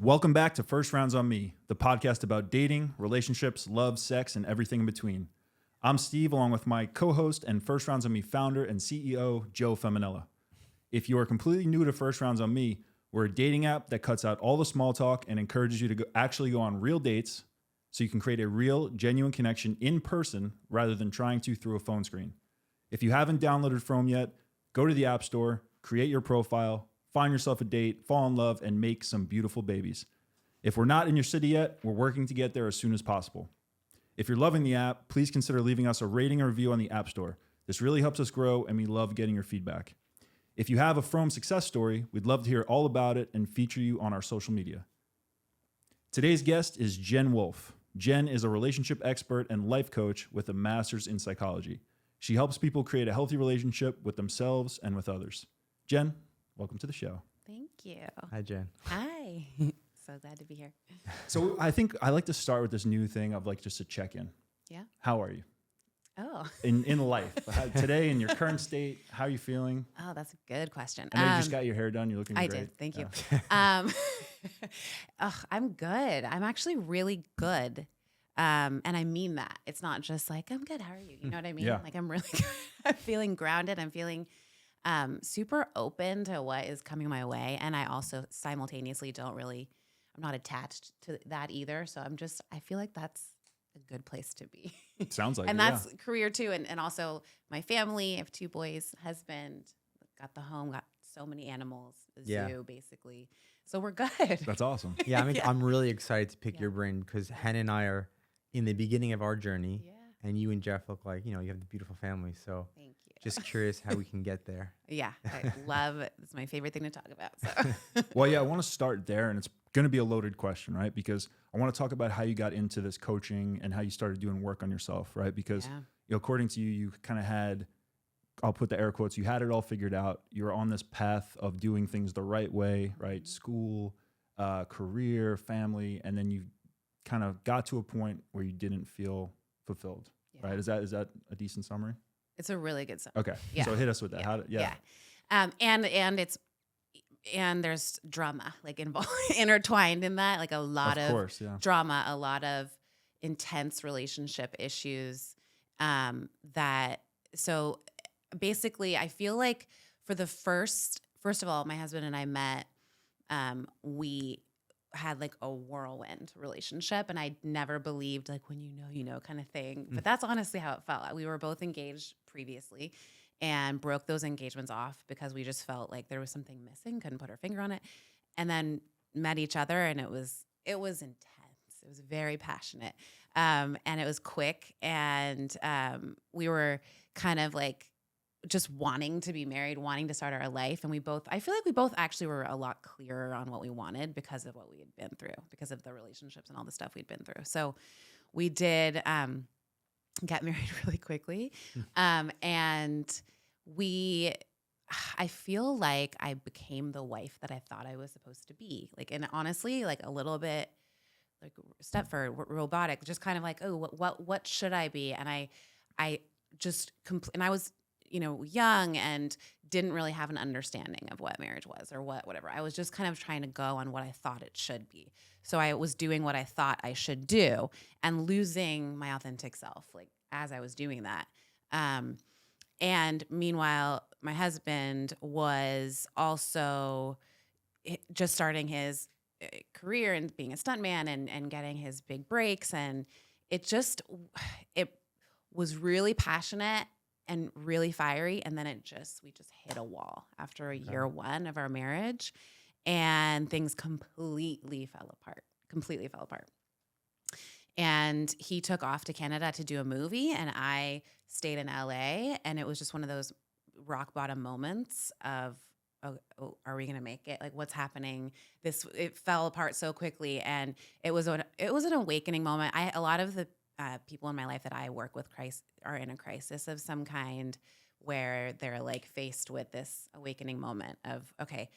Welcome back to First Rounds on Me, the podcast about dating, relationships, love, sex, and everything in between. I'm Steve, along with my co-host and First Rounds on Me founder and CEO, Joe Feminella. If you are completely new to First Rounds on Me, we're a dating app that cuts out all the small talk and encourages you to actually go on real dates so you can create a real, genuine connection in person rather than trying to through a phone screen. If you haven't downloaded Chrome yet, go to the App Store, create your profile, find yourself a date, fall in love, and make some beautiful babies. If we're not in your city yet, we're working to get there as soon as possible. If you're loving the app, please consider leaving us a rating or review on the App Store. This really helps us grow, and we love getting your feedback. If you have a From success story, we'd love to hear all about it and feature you on our social media. Today's guest is Jenn Wolfe. Jenn is a relationship expert and life coach with a master's in psychology. She helps people create a healthy relationship with themselves and with others. Jenn, welcome to the show. Thank you. Hi, Jen. Hi. So glad to be here. So I think I like to start with this new thing of like just a check-in. Yeah. How are you? Oh. In life. Today, in your current state, how are you feeling? Oh, that's a good question. I know you just got your hair done. You're looking great. I did. Thank you. Yeah. I'm good. I'm actually really good. And I mean that. It's not just like, I'm good. How are you? You know what I mean? Yeah. Like I'm really good. I'm feeling grounded. I'm feeling super open to what is coming my way. And I also simultaneously I'm not attached to that either. So I feel like that's a good place to be. Sounds like and it, that's yeah. career too. And also my family, I have 2 boys, husband, got the home, got so many animals, a zoo basically. So we're good. That's awesome. Yeah, I'm really excited to pick your brain because Hen and I are in the beginning of our journey. Yeah. And you and Jeff look like, you have the beautiful family. So Thank you. just curious how we can get there. Yeah, I love it. It's my favorite thing to talk about. So. Well, yeah, I want to start there, and it's going to be a loaded question, right? Because I want to talk about how you got into this coaching and how you started doing work on yourself, right? Because according to you, you kind of had, I'll put the air quotes, you had it all figured out. You were on this path of doing things the right way, right? Mm-hmm. School, career, family, and then you kind of got to a point where you didn't feel fulfilled, right? Is that a decent summary? It's a really good summary. Okay. Yeah. So hit us with that. Yeah. And there's drama like involved, intertwined in that, like a lot of drama, a lot of intense relationship issues. So basically I feel like for the first of all, my husband and I met, we had like a whirlwind relationship, and I never believed like when you know kind of thing. But that's honestly how it felt. We were both engaged previously and broke those engagements off because we just felt like there was something missing, couldn't put our finger on it. And then met each other, and it was intense. It was very passionate. And it was quick, and we were kind of like just wanting to be married, wanting to start our life. And I feel like we both actually were a lot clearer on what we wanted because of what we had been through, because of the relationships and all the stuff we'd been through. So we did get married really quickly. And I feel like I became the wife that I thought I was supposed to be. Like, and honestly, like a little bit like Stepford, robotic, just kind of like, oh, what should I be? And I just, and I was, young and didn't really have an understanding of what marriage was or whatever. I was just kind of trying to go on what I thought it should be. So I was doing what I thought I should do and losing my authentic self, like as I was doing that. And meanwhile, my husband was also just starting his career and being a stuntman and getting his big breaks. And it was really passionate and really fiery. And then we just hit a wall after year 1 of our marriage, and things completely fell apart. And he took off to Canada to do a movie, and I stayed in LA, and it was just one of those rock bottom moments of, oh, are we going to make it? Like, what's happening? It fell apart so quickly. And it was an awakening moment. A lot of the people in my life that I work with are in a crisis of some kind, where they're like faced with this awakening moment of, okay,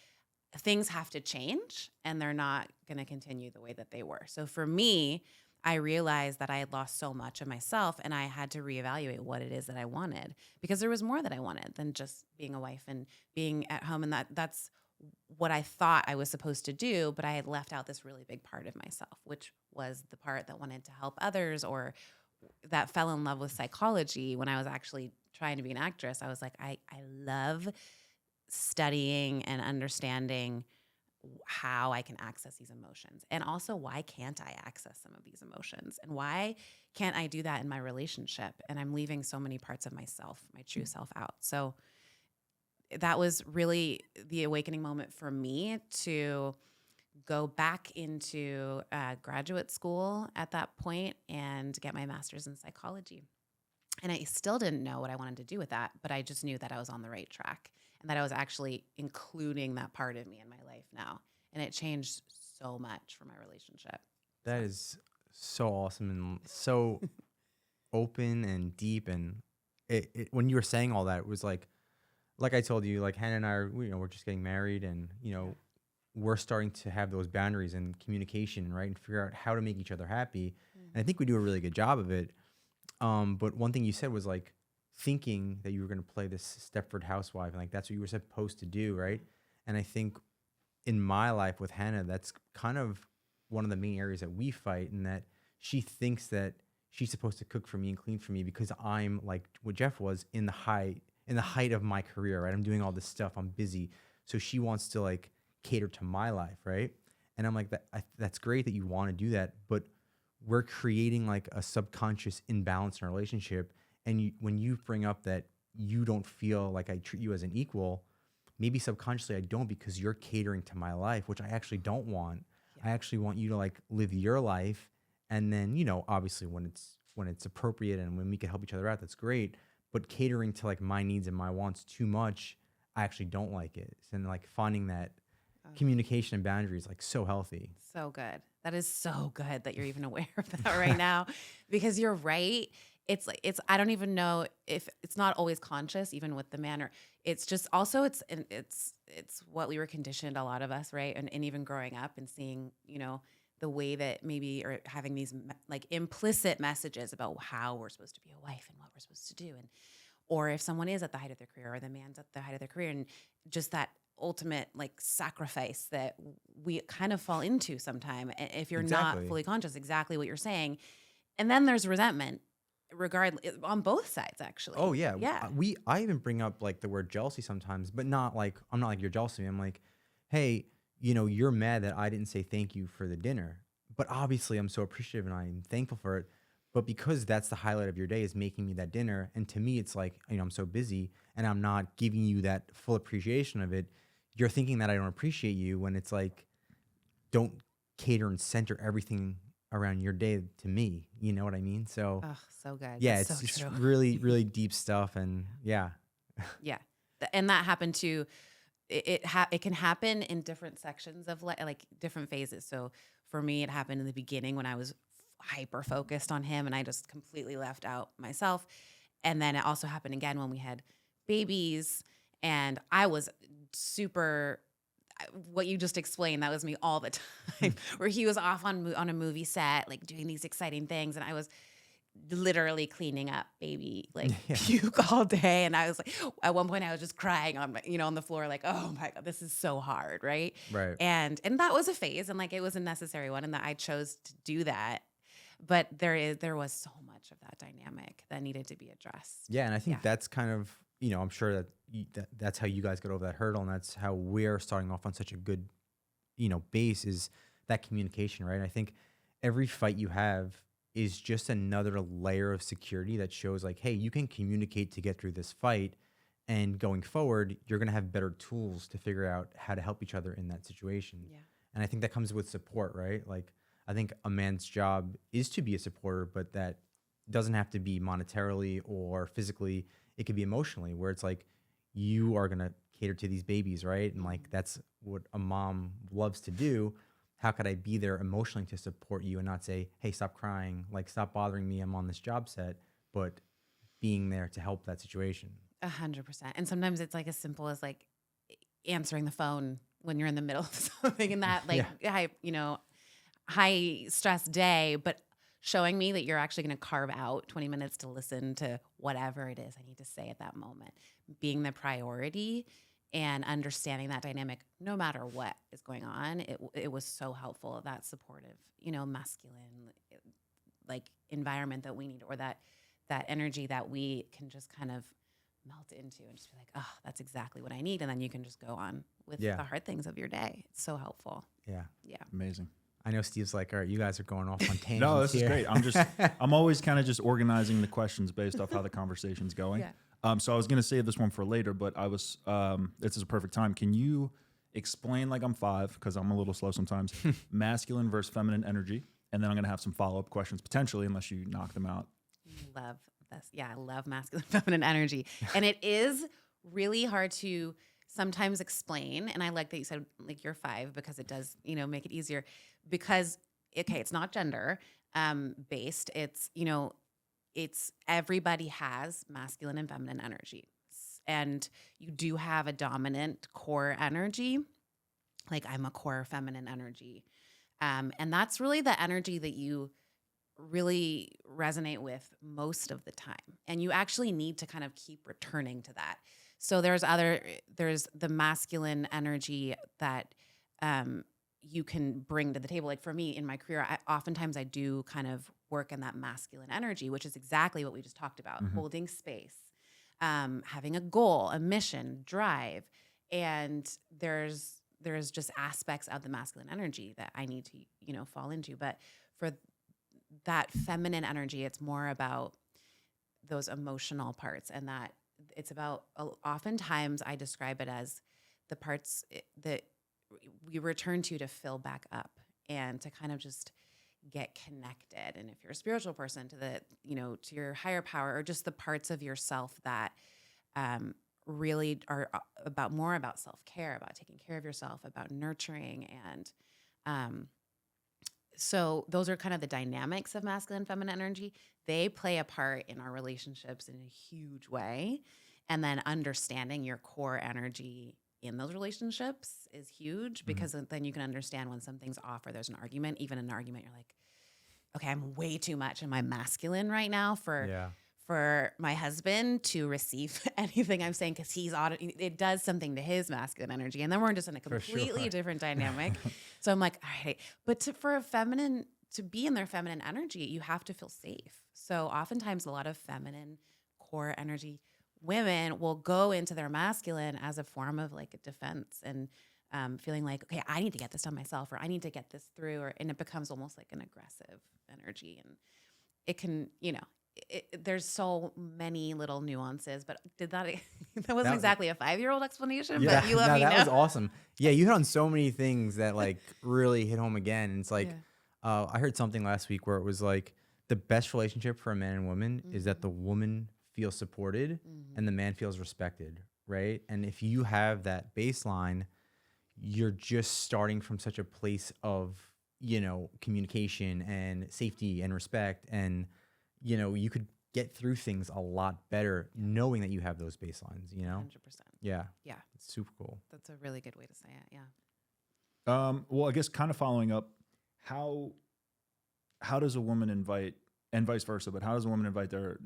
things have to change and they're not going to continue the way that they were. So for me, I realized that I had lost so much of myself, and I had to reevaluate what it is that I wanted, because there was more that I wanted than just being a wife and being at home. And that's what I thought I was supposed to do, but I had left out this really big part of myself, which was the part that wanted to help others or that fell in love with psychology when I was actually trying to be an actress. I was like, I love studying and understanding how I can access these emotions. And also, why can't I access some of these emotions? And why can't I do that in my relationship? And I'm leaving so many parts of myself, my true self, out. So that was really the awakening moment for me to go back into graduate school at that point and get my master's in psychology. And I still didn't know what I wanted to do with that, but I just knew that I was on the right track and that I was actually including that part of me in my life now. And it changed so much for my relationship. That is so awesome and so open and deep. And when you were saying all that, it was like I told you, like Hannah and I are, we're just getting married, and we're starting to have those boundaries and communication, right, and figure out how to make each other happy. And I think we do a really good job of it. But one thing you said was like thinking that you were going to play this Stepford housewife, and like that's what you were supposed to do, right? And I think in my life with Hannah, that's kind of one of the main areas that we fight, in that she thinks that she's supposed to cook for me and clean for me because I'm like what Jeff was in the height of my career, right? I'm doing all this stuff, I'm busy, so she wants to like cater to my life, right? And I'm like, that's great that you want to do that, but we're creating like a subconscious imbalance in our relationship. And when you bring up that you don't feel like I treat you as an equal, maybe subconsciously I don't, because you're catering to my life, which I actually don't want. Yeah. I actually want you to like live your life. And then, obviously when it's appropriate and when we can help each other out, that's great. But catering to like my needs and my wants too much, I actually don't like it. And like finding that communication and boundaries like so healthy. So good. That is so good that you're even aware of that right now, because you're right. It's I don't even know if it's not always conscious, even with the manner. It's just also it's what we were conditioned, a lot of us, right? And even growing up and seeing, the way that maybe or having these like implicit messages about how we're supposed to be a wife and what we're supposed to do, and or if someone is at the height of their career or the man's at the height of their career, and just that ultimate like sacrifice that we kind of fall into sometime if you're not fully conscious, exactly what you're saying. And then there's resentment regardless on both sides, actually. Oh yeah. Yeah. I even bring up like the word jealousy sometimes, but not like, I'm not like, you're jealous of me. I'm like, hey, you're mad that I didn't say thank you for the dinner, but obviously I'm so appreciative and I'm thankful for it. But because that's the highlight of your day, is making me that dinner. And to me, it's like, I'm so busy and I'm not giving you that full appreciation of it. You're thinking that I don't appreciate you, when it's like, don't cater and center everything around your day to me. You know what I mean? So, so good. Yeah, That's it's so true. really, really deep stuff. And yeah. Yeah. And that happened to, it can happen in different sections of like different phases. So for me, it happened in the beginning when I was hyper focused on him and I just completely left out myself. And then it also happened again when we had babies, and I was super, what you just explained, that was me all the time, where he was off on a movie set, like doing these exciting things. And I was literally cleaning up baby, like puke all day. And I was like, at one point I was just crying on my, on the floor, like, oh my God, this is so hard. Right. Right. And that was a phase, and like, it was a necessary one, and that I chose to do that. But there was so much of that dynamic that needed to be addressed. Yeah. And I think that's kind of, I'm sure that that's how you guys got over that hurdle. And that's how we're starting off on such a good, base, is that communication, right? I think every fight you have is just another layer of security that shows like, hey, you can communicate to get through this fight. And going forward, you're going to have better tools to figure out how to help each other in that situation. Yeah. And I think that comes with support, right? Like, I think a man's job is to be a supporter, but that doesn't have to be monetarily or physically. It could be emotionally, where it's like, you are going to cater to these babies, right? And like, that's what a mom loves to do. How could I be there emotionally to support you and not say, hey, stop crying, like, stop bothering me, I'm on this job set, but being there to help that situation. 100%. And sometimes it's like as simple as like answering the phone when you're in the middle of something, and that like, high stress day, but showing me that you're actually going to carve out 20 minutes to listen to whatever it is I need to say at that moment. Being the priority and understanding that dynamic, no matter what is going on, it was so helpful. That supportive, masculine, like environment that we need, or that energy that we can just kind of melt into and just be like, oh, that's exactly what I need. And then you can just go on with the hard things of your day. It's so helpful. Yeah. Yeah. Amazing. I know Steve's like, all right, you guys are going off on tangents. No, this here. is great. I'm always kind of just organizing the questions based off how the conversation's going. Yeah. So I was going to save this one for later, but this is a perfect time. Can you explain, like I'm 5, because I'm a little slow sometimes, masculine versus feminine energy? And then I'm going to have some follow-up questions, potentially, unless you knock them out. Love this. Yeah, I love masculine, feminine energy. And it is really hard to sometimes explain. And I like that you said like you're 5, because it does, make it easier. Because, okay, it's not gender based. It's everybody has masculine and feminine energy. And you do have a dominant core energy. Like I'm a core feminine energy. And that's really the energy that you really resonate with most of the time. And you actually need to kind of keep returning to that. So there's the masculine energy that you can bring to the table. Like for me in my career, oftentimes I do kind of work in that masculine energy, which is exactly what we just talked about, holding space, having a goal, a mission, drive. And there's just aspects of the masculine energy that I need to, fall into. But for that feminine energy, it's more about those emotional parts, and that it's about, oftentimes I describe it as the parts that we return to fill back up and to kind of just get connected. And if you're a spiritual person, to to your higher power, or just the parts of yourself that really are more about self-care, about taking care of yourself, about nurturing. And so those are kind of the dynamics of masculine and feminine energy. They play a part in our relationships in a huge way. And then understanding your core energy in those relationships is huge, because then you can understand when something's off or there's an argument. Even an argument, you're like, okay, I'm way too much in my masculine right now for my husband to receive anything I'm saying, because it does something to his masculine energy. And then we're just in a completely different dynamic. So I'm like, all right, but for a feminine to be in their feminine energy, you have to feel safe. So oftentimes a lot of feminine core energy women will go into their masculine as a form of like a defense, and feeling like, okay, I need to get this done myself, or I need to get this through, and it becomes almost like an aggressive energy. And it can, there's so many little nuances, but that wasn't exactly a 5-year-old explanation, but you let me know. That was awesome. Yeah, you hit on so many things that like really hit home again. And it's like, I heard something last week where it was like the best relationship for a man and woman is that the woman feels supported and the man feels respected, right? And if you have that baseline, you're just starting from such a place of, communication and safety and respect, and you could get through things a lot better knowing that you have those baselines, 100%. Yeah. Yeah. It's super cool. That's a really good way to say it. Yeah. Well, I guess kind of following up, how does a woman invite, and vice versa, but how does a woman invite their,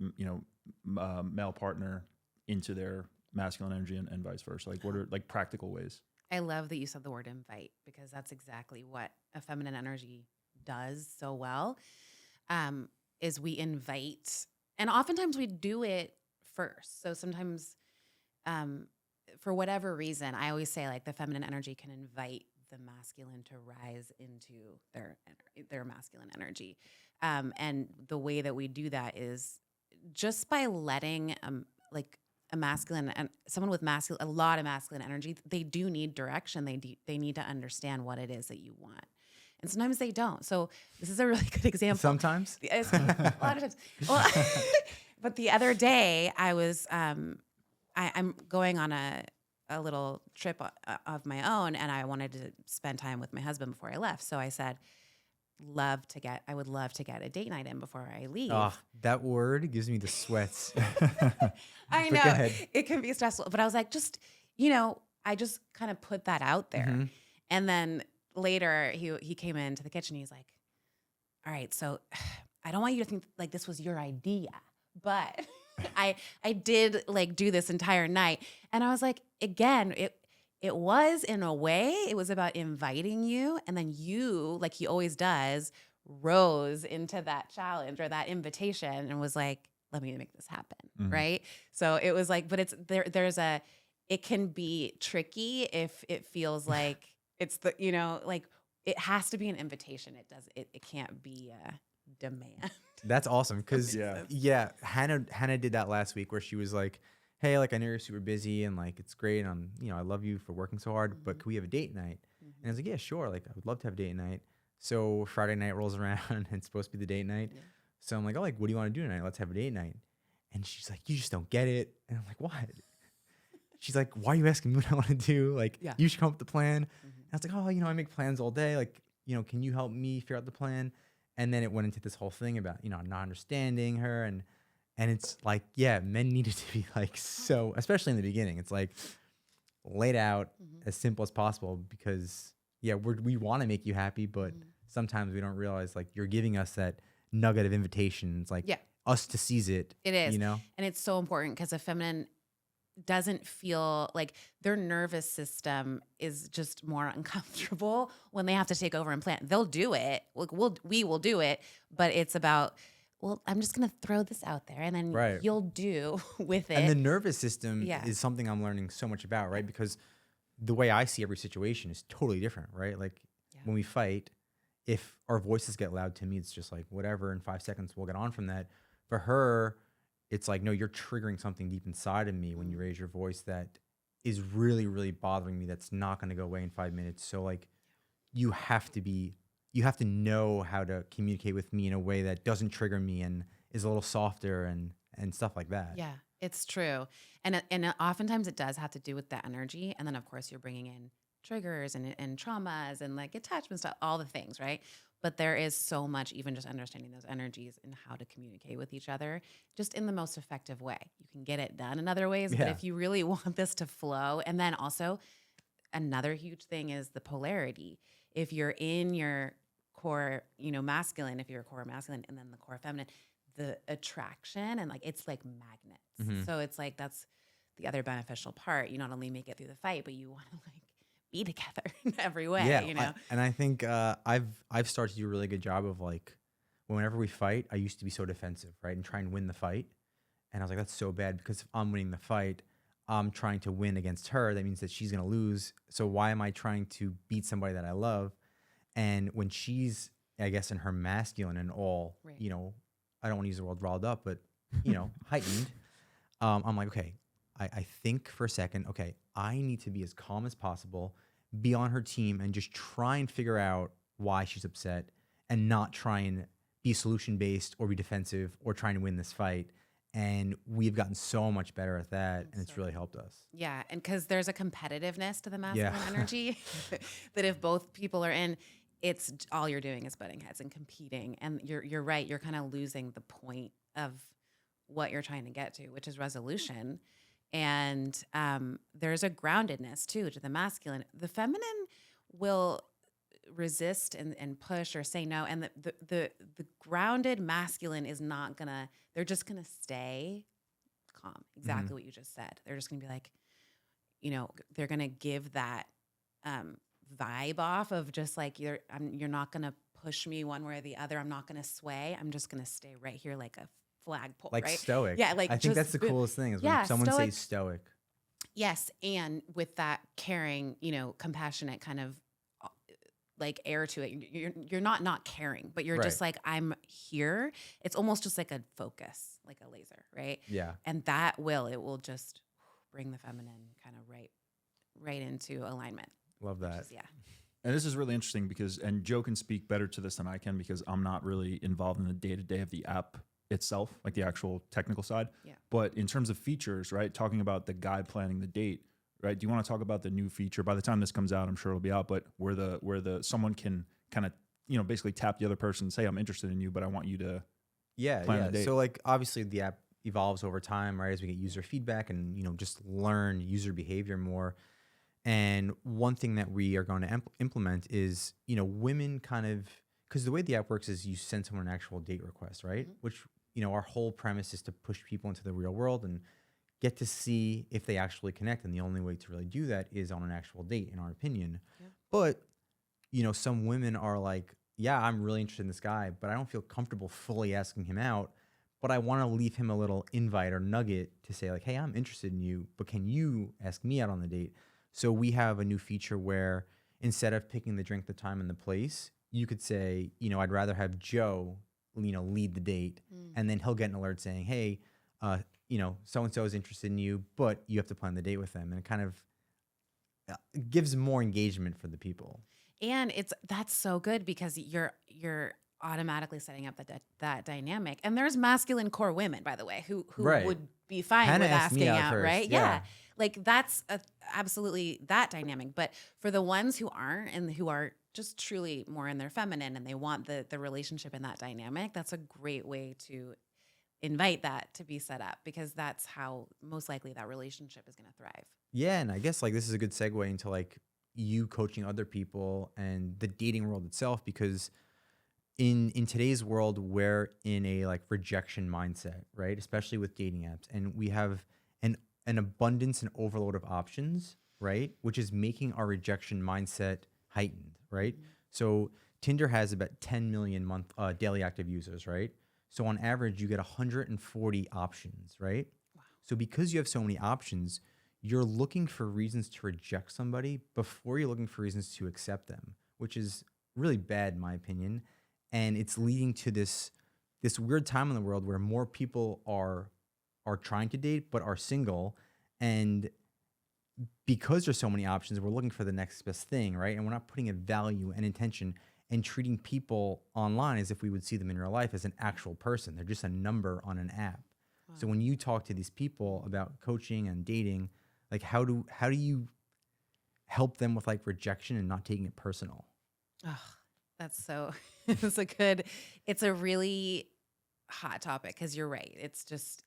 male partner into their masculine energy, and vice versa? Like, what are like practical ways? I love that you said the word invite, because that's exactly what a feminine energy does so well. Is we invite, and oftentimes we do it first. So sometimes, for whatever reason, I always say like the feminine energy can invite the masculine to rise into their masculine energy. And the way that we do that is just by letting like a masculine and someone with a lot of masculine energy, they do need direction. They need to understand what it is that you want. And sometimes they don't. So this is a really good example. Sometimes? A lot of times. Well, but the other day I was, I'm going on a little trip of my own, and I wanted to spend time with my husband before I left. So I said, I would love to get a date night in before I leave. Oh, that word gives me the sweats. I know it can be stressful, but I was like, I just kind of put that out there. And then later he came into the kitchen. He's like, all right, so I don't want you to think like this was your idea, but I did like do this entire night. And I was like, again, it was in a way, it was about inviting you. And then you, like he always does, rose into that challenge or that invitation and was like, let me make this happen. Right. So it was like, but it's it can be tricky if it feels like it's the, like it has to be an invitation. It can't be a demand. That's awesome. Cause Yeah. Hannah did that last week where she was like, hey, like I know you're super busy and like it's great. And I love you for working so hard, but can we have a date night? And I was like, yeah, sure. Like I would love to have a date night. So Friday night rolls around and it's supposed to be the date night. Yeah. So I'm like, oh, like, what do you want to do tonight? Let's have a date night. And she's like, you just don't get it. And I'm like, what? She's like, why are you asking me what I want to do? Like, you should come up with the plan. And I was like, oh, I make plans all day. Like, can you help me figure out the plan? And then it went into this whole thing about, not understanding her. And it's like, yeah, men needed to be like, so, especially in the beginning, it's like laid out as simple as possible because, we want to make you happy, but sometimes we don't realize like you're giving us that nugget of invitation. It's like us to seize it. It is. And it's so important because a feminine doesn't feel like their nervous system is just more uncomfortable when they have to take over and plan. They'll do it. Like we will do it, but it's about, well, I'm just going to throw this out there and then you'll do with it. And the nervous system is something I'm learning so much about, right? Because the way I see every situation is totally different, right? Like when we fight, if our voices get loud, to me, it's just like, whatever, in 5 seconds, we'll get on from that. For her, it's like, no, you're triggering something deep inside of me when you raise your voice that is really, really bothering me. That's not going to go away in 5 minutes. So like, you have to know how to communicate with me in a way that doesn't trigger me and is a little softer and stuff like that. Yeah, it's true. And oftentimes it does have to do with the energy. And then of course you're bringing in triggers and traumas and like attachment stuff, all the things, right? But there is so much, even just understanding those energies and how to communicate with each other, just in the most effective way. You can get it done in other ways, but if you really want this to flow, and then also another huge thing is the polarity. If you're in your core, masculine, if you're a core masculine, and then the core feminine, the attraction and like it's like magnets. So it's like that's the other beneficial part. You not only make it through the fight, but you want to like be together in every way, and I think I've started to do a really good job of like, whenever we fight, I used to be so defensive, right? And try and win the fight. And I was like, that's so bad because if I'm winning the fight, I'm trying to win against her. That means that she's going to lose. So why am I trying to beat somebody that I love? And when she's, I guess, in her masculine and all, I don't want to use the word riled up, but, heightened, I'm like, okay, I think for a second, okay, I need to be as calm as possible, be on her team and just try and figure out why she's upset and not try and be solution-based or be defensive or trying to win this fight. And we've gotten so much better at that, and it's really helped us. Yeah, and because there's a competitiveness to the masculine energy that if both people are in, it's all you're doing is butting heads and competing. And you're right, you're kind of losing the point of what you're trying to get to, which is resolution. And there's a groundedness too to the masculine. The feminine will resist and push or say no, and the grounded masculine is not gonna. They're just gonna stay calm. Exactly what you just said. They're just gonna be like, they're gonna give that vibe off of just like you're not gonna push me one way or the other. I'm not gonna sway. I'm just gonna stay right here like a flagpole, like right? stoic. Yeah, like I think that's the coolest thing is when someone says stoic. Yes, and with that caring, compassionate kind of like air to it. You're not caring, but you're just like, I'm here. It's almost just like a focus, like a laser, right? Yeah. And it will just bring the feminine kind of right into alignment. Love that. And this is really interesting and Joe can speak better to this than I can because I'm not really involved in the day-to-day of the app itself, like the actual technical side. Yeah. But in terms of features, right, talking about the guy planning the date, right? Do you want to talk about the new feature? By the time this comes out, I'm sure it'll be out, but where someone can kind of, basically tap the other person and say, I'm interested in you, but I want you to plan the date. So like obviously the app evolves over time, right? As we get user feedback and, just learn user behavior more. And one thing that we are going to implement is, women kind of, because the way the app works is you send someone an actual date request, right? Which our whole premise is to push people into the real world and get to see if they actually connect. And the only way to really do that is on an actual date, in our opinion. Yep. But, some women are like, yeah, I'm really interested in this guy, but I don't feel comfortable fully asking him out. But I want to leave him a little invite or nugget to say like, hey, I'm interested in you, but can you ask me out on the date? So we have a new feature where instead of picking the drink, the time, and the place, you could say, I'd rather have Joe, lead the date. And then he'll get an alert saying, hey, so-and-so is interested in you, but you have to plan the date with them. And it kind of gives more engagement for the people. And that's so good because you're automatically setting up that dynamic. And there's masculine core women, by the way, who Right. would be fine Hannah with asked me asking out out, first, right? yeah. Like that's absolutely that dynamic. But for the ones who aren't and who are just truly more in their feminine and they want the relationship in that dynamic, that's a great way to invite that to be set up because that's how most likely that relationship is going to thrive. Yeah, and I guess like this is a good segue into like you coaching other people and the dating world itself, because in today's world we're in a like rejection mindset, right? Especially with dating apps, and we have an abundance and overload of options, right? Which is making our rejection mindset heightened, right? Mm-hmm. So Tinder has about 10 million daily active users, right? So on average, you get 140 options, right? Wow. So because you have so many options, you're looking for reasons to reject somebody before you're looking for reasons to accept them, which is really bad in my opinion. And it's leading to this weird time in the world where more people are trying to date but are single. And because there's so many options, we're looking for the next best thing, right? And we're not putting a value and intention and treating people online as if we would see them in real life as an actual person. They're just a number on an app. Wow. So when you talk to these people about coaching and dating, like how do you help them with like rejection and not taking it personal? Oh, that's so, it's a really hot topic because you're right. It's just,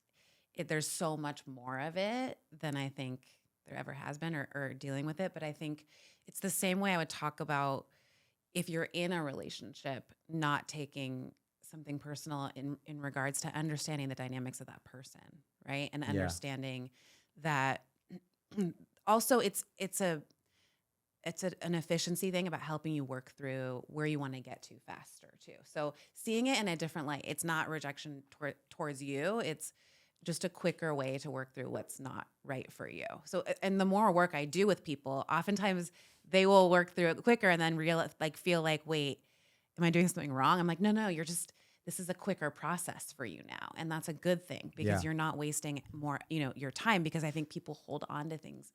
there's so much more of it than I think there ever has been or dealing with it. But I think it's the same way I would talk about if you're in a relationship, not taking something personal in regards to understanding the dynamics of that person, right? And understanding that also it's an efficiency thing about helping you work through where you want to get to faster too. So seeing it in a different light, it's not rejection towards you. It's just a quicker way to work through what's not right for you. So, and the more work I do with people, oftentimes they will work through it quicker and then feel like, wait, am I doing something wrong? I'm like, no, this is a quicker process for you now. And that's a good thing because you're not wasting more, your time, because I think people hold on to things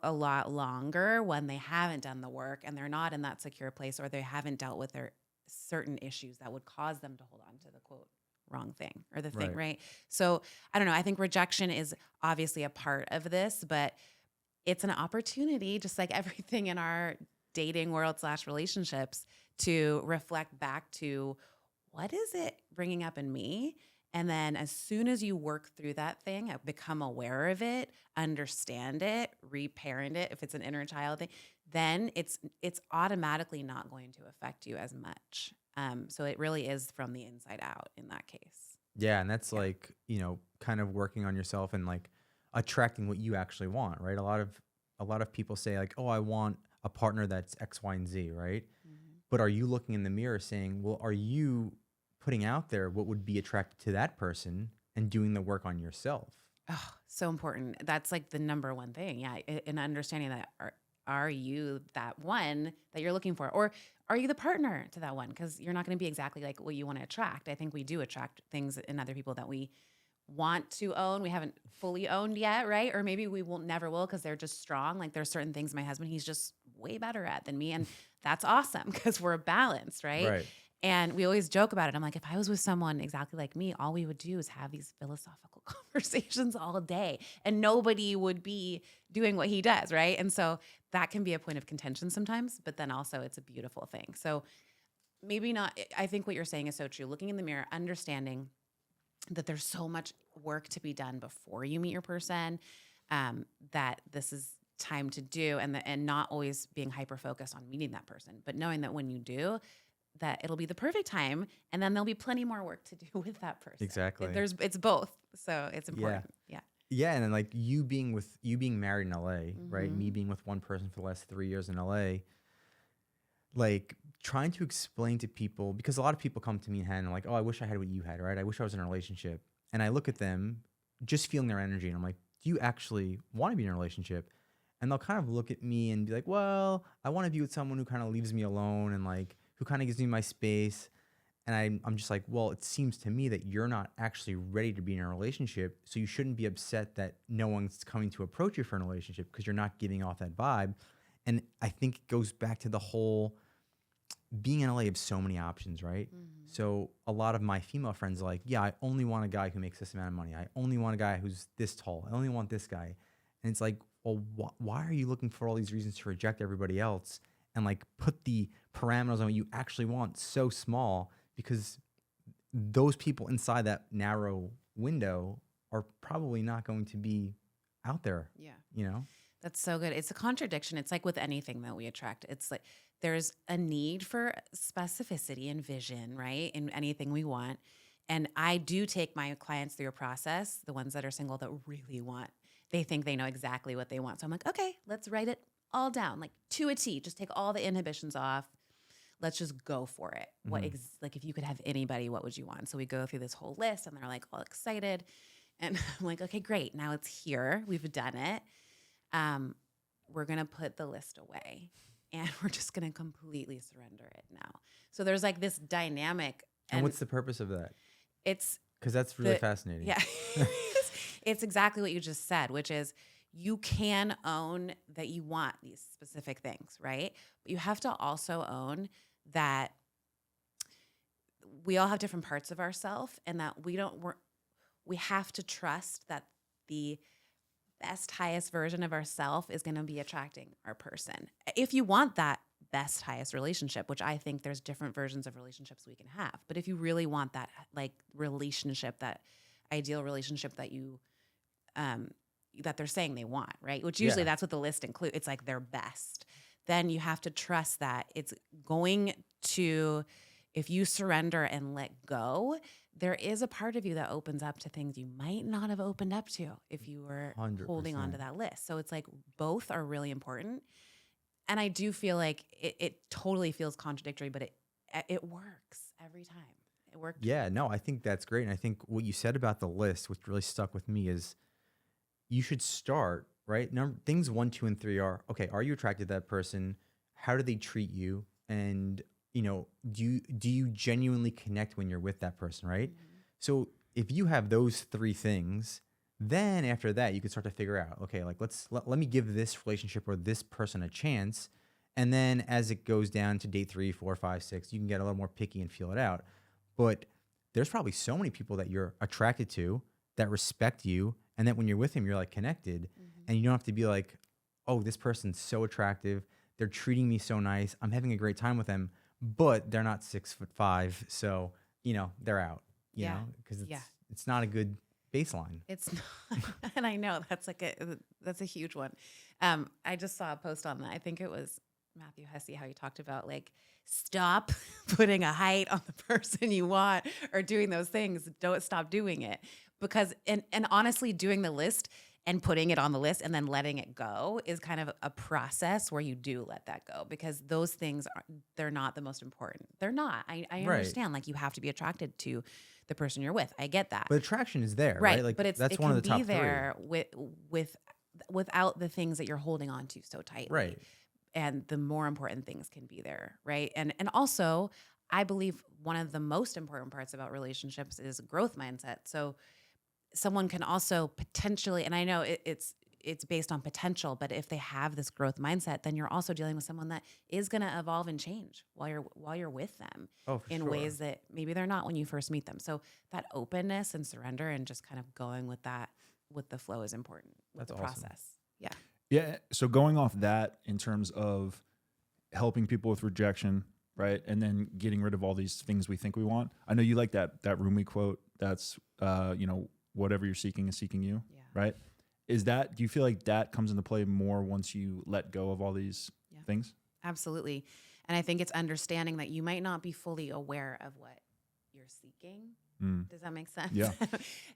a lot longer when they haven't done the work and they're not in that secure place, or they haven't dealt with their certain issues that would cause them to hold on to the quote wrong thing or the thing, right? So I don't know. I think rejection is obviously a part of this, but it's an opportunity, just like everything in our dating world / relationships, to reflect back to what is it bringing up in me? And then as soon as you work through that thing, become aware of it, understand it, reparent it, if it's an inner child thing, then it's automatically not going to affect you as much. So it really is from the inside out in that case. Yeah. And that's like, kind of working on yourself and like attracting what you actually want, right? A lot of people say like, oh, I want a partner that's X, Y, and Z, right? Mm-hmm. But are you looking in the mirror saying, well, are you putting out there what would be attracted to that person and doing the work on yourself? Oh, so important. That's like the number one thing. Yeah. And understanding that are you that one that you're looking for? Or are you the partner to that one? Because you're not going to be exactly like what you want to attract. I think we do attract things in other people that we want to own. We haven't fully owned yet, right? Or maybe we never will because they're just strong. Like there's certain things my husband, he's just way better at than me. And that's awesome because we're balanced, right? And we always joke about it. I'm like, if I was with someone exactly like me, all we would do is have these philosophical conversations all day and nobody would be doing what he does, right? And so that can be a point of contention sometimes, but then also it's a beautiful thing. So maybe not, I think what you're saying is so true. Looking in the mirror, understanding that there's so much work to be done before you meet your person, that this is time to do, and not always being hyper-focused on meeting that person, but knowing that when you do, that it'll be the perfect time, and then there'll be plenty more work to do with that person. Exactly. It's both, so it's important. Yeah. Yeah, and then like you being married in LA, right? Me Mhm. being with one person for the last 3 years in LA, like trying to explain to people, because a lot of people come to me and are like, oh, I wish I had what you had, right? I wish I was in a relationship. And I look at them just feeling their energy and I'm like, do you actually want to be in a relationship? And they'll kind of look at me and be like, well, I want to be with someone who kind of leaves me alone and like who kind of gives me my space. And I'm just like, well, it seems to me that you're not actually ready to be in a relationship. So you shouldn't be upset that no one's coming to approach you for a relationship because you're not giving off that vibe. And I think it goes back to the whole being in LA, you have so many options, right? So a lot of my female friends are like, yeah, I only want a guy who makes this amount of money. I only want a guy who's this tall. I only want this guy. And it's like, well, why are you looking for all these reasons to reject everybody else and like put the parameters on what you actually want so small? Because those people inside that narrow window are probably not going to be out there, Yeah. you know? That's so good. It's a contradiction. It's like with anything that we attract. It's like there's a need for specificity and vision, right? In anything we want. And I do take my clients through a process, the ones that are single that really want. They think they know exactly what they want. So I'm like, okay, let's write it all down, like to a T. Just take all the inhibitions off. Let's just go for it. Like if you could have anybody, what would you want? So we go through this whole list and they're like all excited. And I'm like, okay, great. Now it's here. We've done it. We're going to put the list away and we're just going to completely surrender it now. So there's like this dynamic. And what's the purpose of that? It's because that's really fascinating. Yeah. It's exactly what you just said, which is you can own that you want these specific things, right? But you have to also own that we all have different parts of ourselves and that we have to trust that the best, highest version of ourself is going to be attracting our person. If you want that best, highest relationship, which I think there's different versions of relationships we can have. But if you really want that like relationship, that ideal relationship that you, that they're saying they want, right? Which usually that's what the list includes. It's like their best. Then you have to trust that it's going to, if you surrender and let go, there is a part of you that opens up to things you might not have opened up to if you were 100%. holding on to that list. So it's like both are really important. And I do feel like it totally feels contradictory, but it works every time. It worked. Yeah, no, I think that's great. And I think what you said about the list, which really stuck with me, is you should start, right? Things 1, 2, and 3 are, okay, are you attracted to that person? How do they treat you? And, you know, do you genuinely connect when you're with that person, right? Mm-hmm. So if you have those 3 things, then after that, you can start to figure out, okay, like let me give this relationship or this person a chance. And then as it goes down to date 3, 4, 5, 6, you can get a little more picky and feel it out. But there's probably so many people that you're attracted to that respect you. And that when you're with them, you're like connected and you don't have to be like, oh, this person's so attractive. They're treating me so nice. I'm having a great time with them, but they're not 6'5". So, you know, they're out, you know, because it's not a good baseline. It's not, and I know that's a huge one. I just saw a post on that. I think it was Matthew Hesse, how he talked about like, stop putting a height on the person you want or doing those things. Don't stop doing it because, and honestly, doing the list and putting it on the list and then letting it go is kind of a process where you do let that go because those things they're not the most important. They're not. I understand. Like you have to be attracted to the person you're with. I get that. But attraction is there, right? Like but that's one of the top 3. There without the things that you're holding on to so tightly. Right. And the more important things can be there, right? And also, I believe one of the most important parts about relationships is growth mindset. So someone can also potentially, and I know it's based on potential, but if they have this growth mindset, then you're also dealing with someone that is going to evolve and change while you're with them in ways that maybe they're not when you first meet them. So that openness and surrender and just kind of going with that, with the flow is important with the process. Yeah. Yeah. So going off that in terms of helping people with rejection, right? And then getting rid of all these things we think we want. I know you like that Rumi quote. That's, you know, whatever you're seeking is seeking you, right? Do you feel like that comes into play more once you let go of all these things? Absolutely. And I think it's understanding that you might not be fully aware of what you're seeking. Does that make sense? Yeah.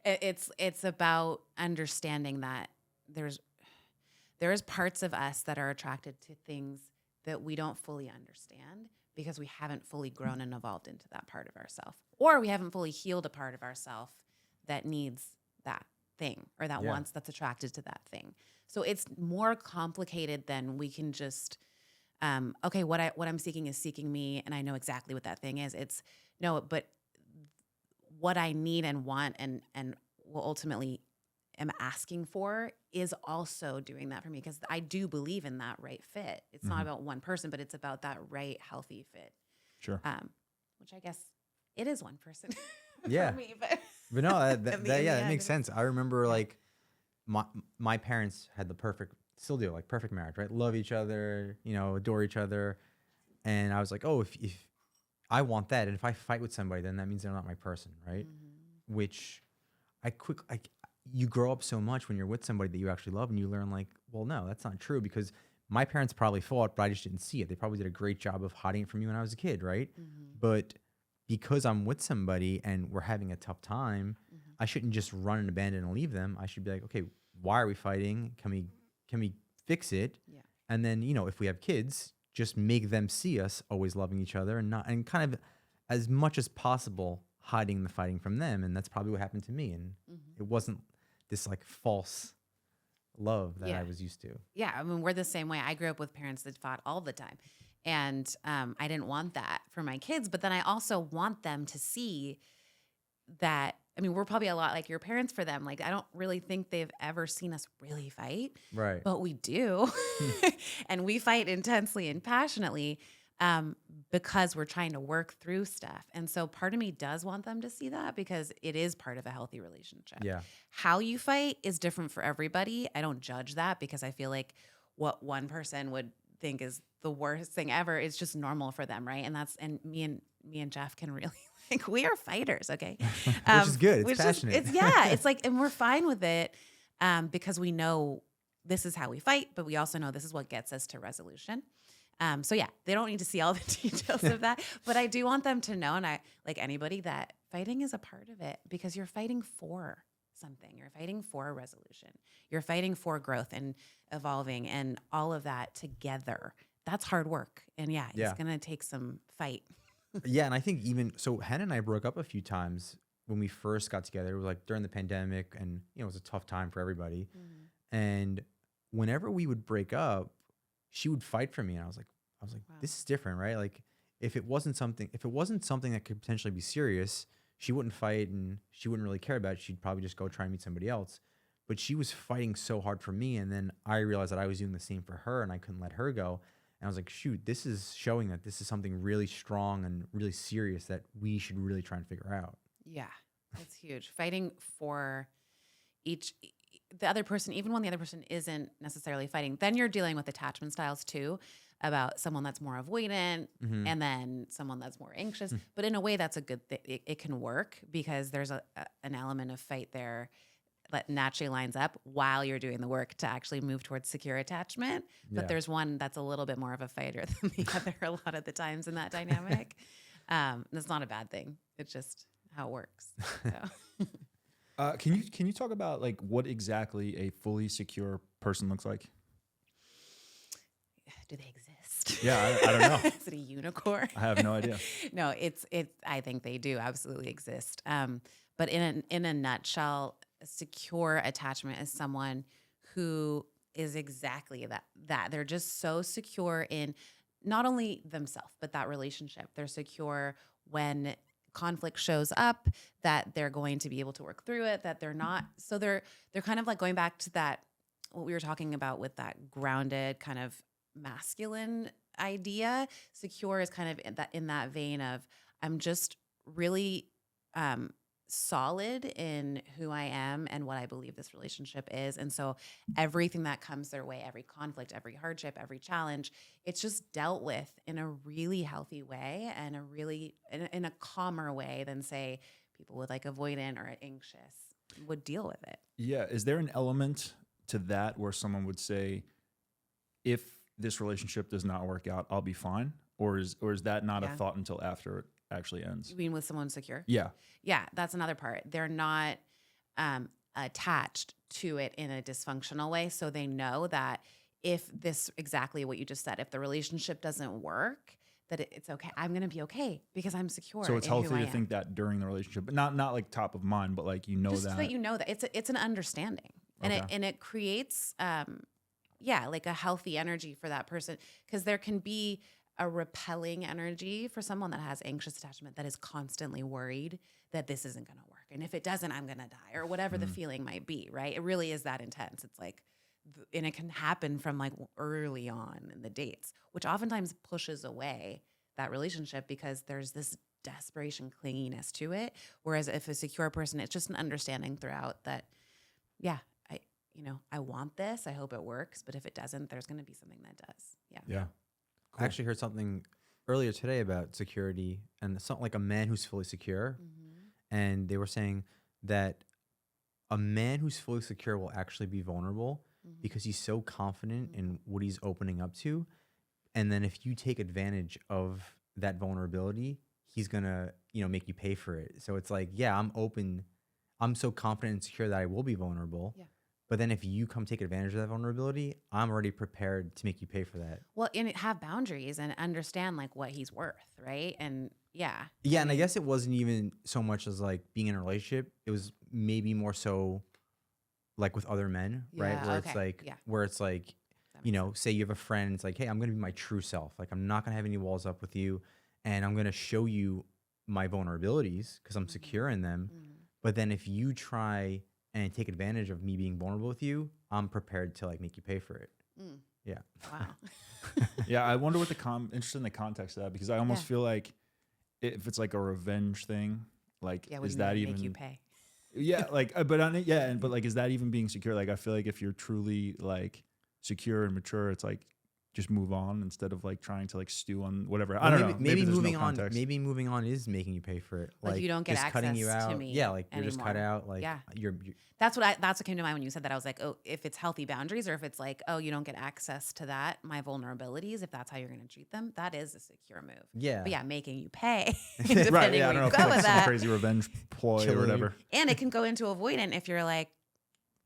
It's about understanding that there's parts of us that are attracted to things that we don't fully understand because we haven't fully grown and evolved into that part of ourselves, or we haven't fully healed a part of ourselves that needs that thing or that wants, that's attracted to that thing. So it's more complicated than we can just, okay, what I'm seeking is seeking me, and I know exactly what that thing is. It's no, but what I need and want and will ultimately am asking for is also doing that for me, because I do believe in that right fit. It's not about one person, but it's about that right healthy fit. Sure. Which I guess it is one person. Yeah. For me, but no, that that makes sense. I remember like my parents had still do like perfect marriage, right? Love each other, adore each other. And I was like, oh, if I want that, and if I fight with somebody, then that means they're not my person, right? Which you grow up so much when you're with somebody that you actually love, and you learn like, well, no, that's not true, because my parents probably fought, but I just didn't see it. They probably did a great job of hiding it from me when I was a kid, right? But because I'm with somebody and we're having a tough time, I shouldn't just run and abandon and leave them. I should be like, okay, why are we fighting? Can we fix it? Yeah. And then, if we have kids, just make them see us always loving each other and kind of as much as possible hiding the fighting from them. And that's probably what happened to me. And it wasn't this like false love that I was used to. Yeah, I mean, we're the same way. I grew up with parents that fought all the time. And I didn't want that for my kids. But then I also want them to see that, I mean, we're probably a lot like your parents for them. Like, I don't really think they've ever seen us really fight. Right. But we do. And we fight intensely and passionately because we're trying to work through stuff. And so part of me does want them to see that, because it is part of a healthy relationship. Yeah. How you fight is different for everybody. I don't judge that, because I feel like what one person would think is the worst thing ever is just normal for them, right? And me and Jeff can really, like, we are fighters, okay? Which is good. It's passionate. It's like, and we're fine with it because we know this is how we fight, but we also know this is what gets us to resolution. So yeah, they don't need to see all the details of that, but I do want them to know, and I, like anybody, that fighting is a part of it, because you're fighting for something. You're fighting for a resolution. You're fighting for growth and evolving and all of that together. That's hard work. And it's going to take some fight. Yeah. And I think so Hannah and I broke up a few times when we first got together. It was like during the pandemic, and it was a tough time for everybody. And whenever we would break up, she would fight for me. And I was like, wow, this is different, right? Like if it wasn't something that could potentially be serious, she wouldn't fight and she wouldn't really care about it. She'd probably just go try and meet somebody else. But she was fighting so hard for me. And then I realized that I was doing the same for her, and I couldn't let her go. And I was like, shoot, this is showing that this is something really strong and really serious that we should really try and figure out. Yeah, that's huge. Fighting for the other person, even when the other person isn't necessarily fighting. Then you're dealing with attachment styles too, about someone that's more avoidant and then someone that's more anxious. But in a way, that's a good thing. It can work, because there's an element of fight there that naturally lines up while you're doing the work to actually move towards secure attachment. But there's one that's a little bit more of a fighter than the other a lot of the times in that dynamic. That's not a bad thing. It's just how it works. So. Can you talk about like what exactly a fully secure person looks like? Do they exist? Yeah, I don't know. Is it a unicorn? I have no idea. No, I think they do absolutely exist. But in a nutshell, a secure attachment is someone who is exactly that. They're just so secure in not only themselves, but that relationship. They're secure when conflict shows up, that they're going to be able to work through it, that they're not. So they're kind of like going back to that, what we were talking about with that grounded kind of masculine idea. Secure is kind of in that vein of, I'm just really solid in who I am and what I believe this relationship is. And so everything that comes their way, every conflict, every hardship, every challenge, it's just dealt with in a really healthy way and in a calmer way than, say, people with like avoidant or anxious would deal with it. Yeah. Is there an element to that where someone would say, if this relationship does not work out, I'll be fine? or is that not a Yeah. thought until after it actually ends? You mean with someone secure? Yeah. Yeah, that's another part. They're not attached to it in a dysfunctional way. So they know that if this, exactly what you just said, if the relationship doesn't work, that it's okay. I'm going to be okay because I'm secure. So it's in who healthy I to am. think that during the relationship, but not like top of mind, but like Just that. that you know that it's an understanding, and Okay. it creates like a healthy energy for that person, because there can be a repelling energy for someone that has anxious attachment that is constantly worried that this isn't going to work, and if it doesn't, I'm going to die, or whatever the feeling might be. Right? It really is that intense. It's like, and it can happen from like early on in the dates, which oftentimes pushes away that relationship because there's this desperation, clinginess to it. Whereas if a secure person, it's just an understanding throughout that, yeah, I want this. I hope it works. But if it doesn't, there's going to be something that does. Yeah. Yeah. I actually heard something earlier today about security and something like a man who's fully secure. Mm-hmm. And they were saying that a man who's fully secure will actually be vulnerable because he's so confident in what he's opening up to. And then if you take advantage of that vulnerability, he's going to, make you pay for it. So it's like, yeah, I'm open. I'm so confident and secure that I will be vulnerable. Yeah. But then if you come take advantage of that vulnerability, I'm already prepared to make you pay for that. Well, and have boundaries and understand like what he's worth. Right. And yeah. Yeah. And I guess it wasn't even so much as like being in a relationship. It was maybe more so like with other men, right? Yeah, Where okay, it's like, yeah. say you have a friend, it's like, hey, I'm going to be my true self. Like, I'm not going to have any walls up with you. And I'm going to show you my vulnerabilities because I'm secure in them. But then if you try and take advantage of me being vulnerable with you, I'm prepared to like make you pay for it. Yeah. Wow. Yeah. I wonder what interested in the context of that, because I almost feel like if it's like a revenge thing, like, Yeah. What is do you that mean, even make you pay? Yeah, like, but on it, yeah, but like, is that even being secure? Like, I feel like if you're truly like secure and mature, it's like just move on instead of like trying to like stew on whatever. I don't know. Maybe there's moving no on. context. Maybe moving on is making you pay for it. Like, you don't get just cutting you access to out. me Yeah, like you're just cut anymore. out. Like Yeah. you're That's what came to mind when you said that. I was like, oh, if it's healthy boundaries, or if it's like, oh, you don't get access to that, my vulnerabilities, if that's how you're going to treat them, that is a secure move. yeah. But yeah, making you pay, Right? depending Yeah, I where don't know you if go it's like with some that. crazy revenge ploy or Killing. whatever. And it can go into avoidant if you're like,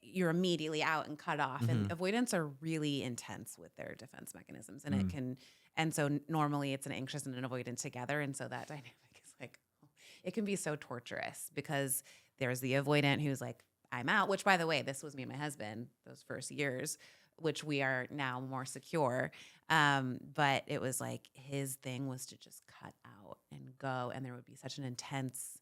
you're immediately out and cut off. And avoidants are really intense with their defense mechanisms. And it can, and so normally it's an anxious and an avoidant together. And so that dynamic is like, it can be so torturous because there's the avoidant who's like, I'm out, which by the way, this was me and my husband those first years, which we are now more secure. But it was like his thing was to just cut out and go. And there would be such an intense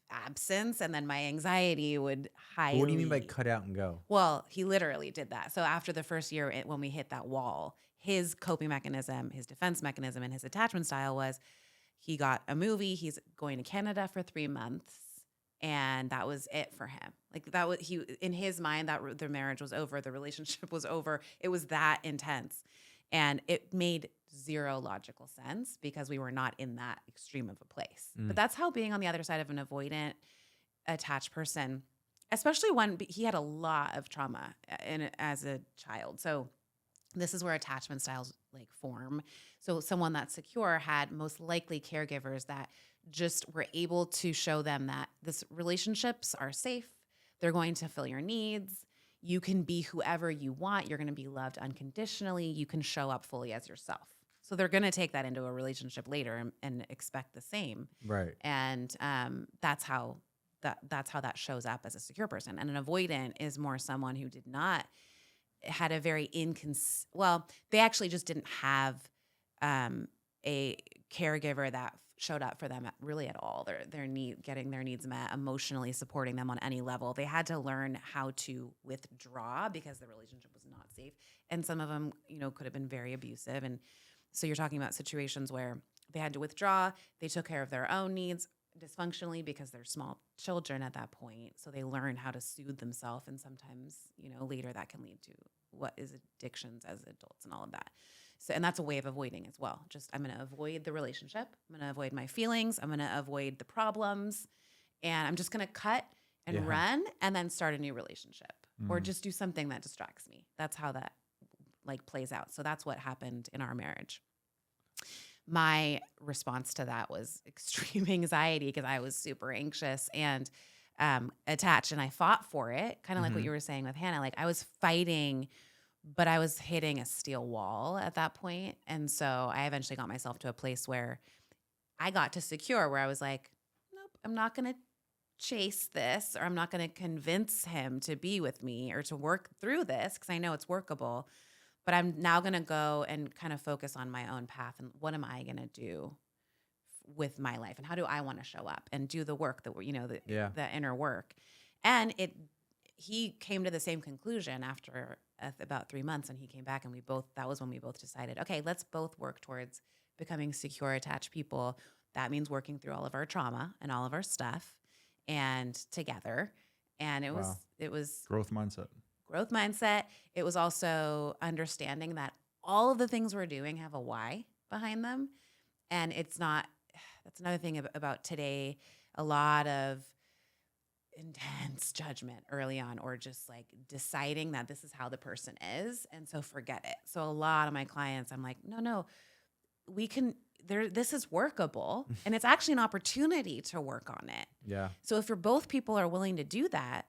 absence, and then my anxiety would highly. What do you mean by cut out and go? Well, he literally did that. So after the first year, when we hit that wall, his coping mechanism, his defense mechanism, and his attachment style was he got a movie. He's going to Canada for 3 months, and that was it for him. Like that was in his mind, that the marriage was over, the relationship was over. It was that intense, and it made zero logical sense because we were not in that extreme of a place. But that's how being on the other side of an avoidant attached person, especially when he had a lot of trauma as a child. So this is where attachment styles like form. So someone that's secure had most likely caregivers that just were able to show them that this relationships are safe. They're going to fill your needs. You can be whoever you want. You're going to be loved unconditionally. You can show up fully as yourself. So they're going to take that into a relationship later and expect the same. Right. And that's how that shows up as a secure person. And an avoidant is more someone who had a very they actually just didn't have a caregiver that showed up for them really at all. Getting their needs met, emotionally supporting them on any level. They had to learn how to withdraw because the relationship was not safe. And some of them, could have been very abusive. And so you're talking about situations where they had to withdraw. They took care of their own needs dysfunctionally because they're small children at that point. So they learn how to soothe themselves. And sometimes, later that can lead to what is addictions as adults and all of that. So, and that's a way of avoiding as well. Just, I'm going to avoid the relationship. I'm going to avoid my feelings. I'm going to avoid the problems. And I'm just going to cut and run and then start a new relationship or just do something that distracts me. That's how that plays out. So that's what happened in our marriage. My response to that was extreme anxiety because I was super anxious and attached, and I fought for it, kind of like what Mm-hmm. you were saying with Hannah. Like I was fighting, but I was hitting a steel wall at that point. And so I eventually got myself to a place where I got to secure, where I was like, nope, I'm not going to chase this, or I'm not going to convince him to be with me or to work through this because I know it's workable. But I'm now going to go and kind of focus on my own path and what am I going to do with my life and how do I want to show up and do the work that Yeah. the inner work. And he came to the same conclusion after about 3 months, and he came back, and that was when we both decided, okay, let's both work towards becoming secure, attached people. That means working through all of our trauma and all of our stuff and together. And Wow. it was Growth mindset. growth mindset. It was also understanding that all of the things we're doing have a why behind them. And it's not, that's another thing about today, a lot of intense judgment early on, or just like deciding that this is how the person is. And so forget it. So a lot of my clients, I'm like, no, we can, this is workable. And it's actually an opportunity to work on it. Yeah. So if both people are willing to do that,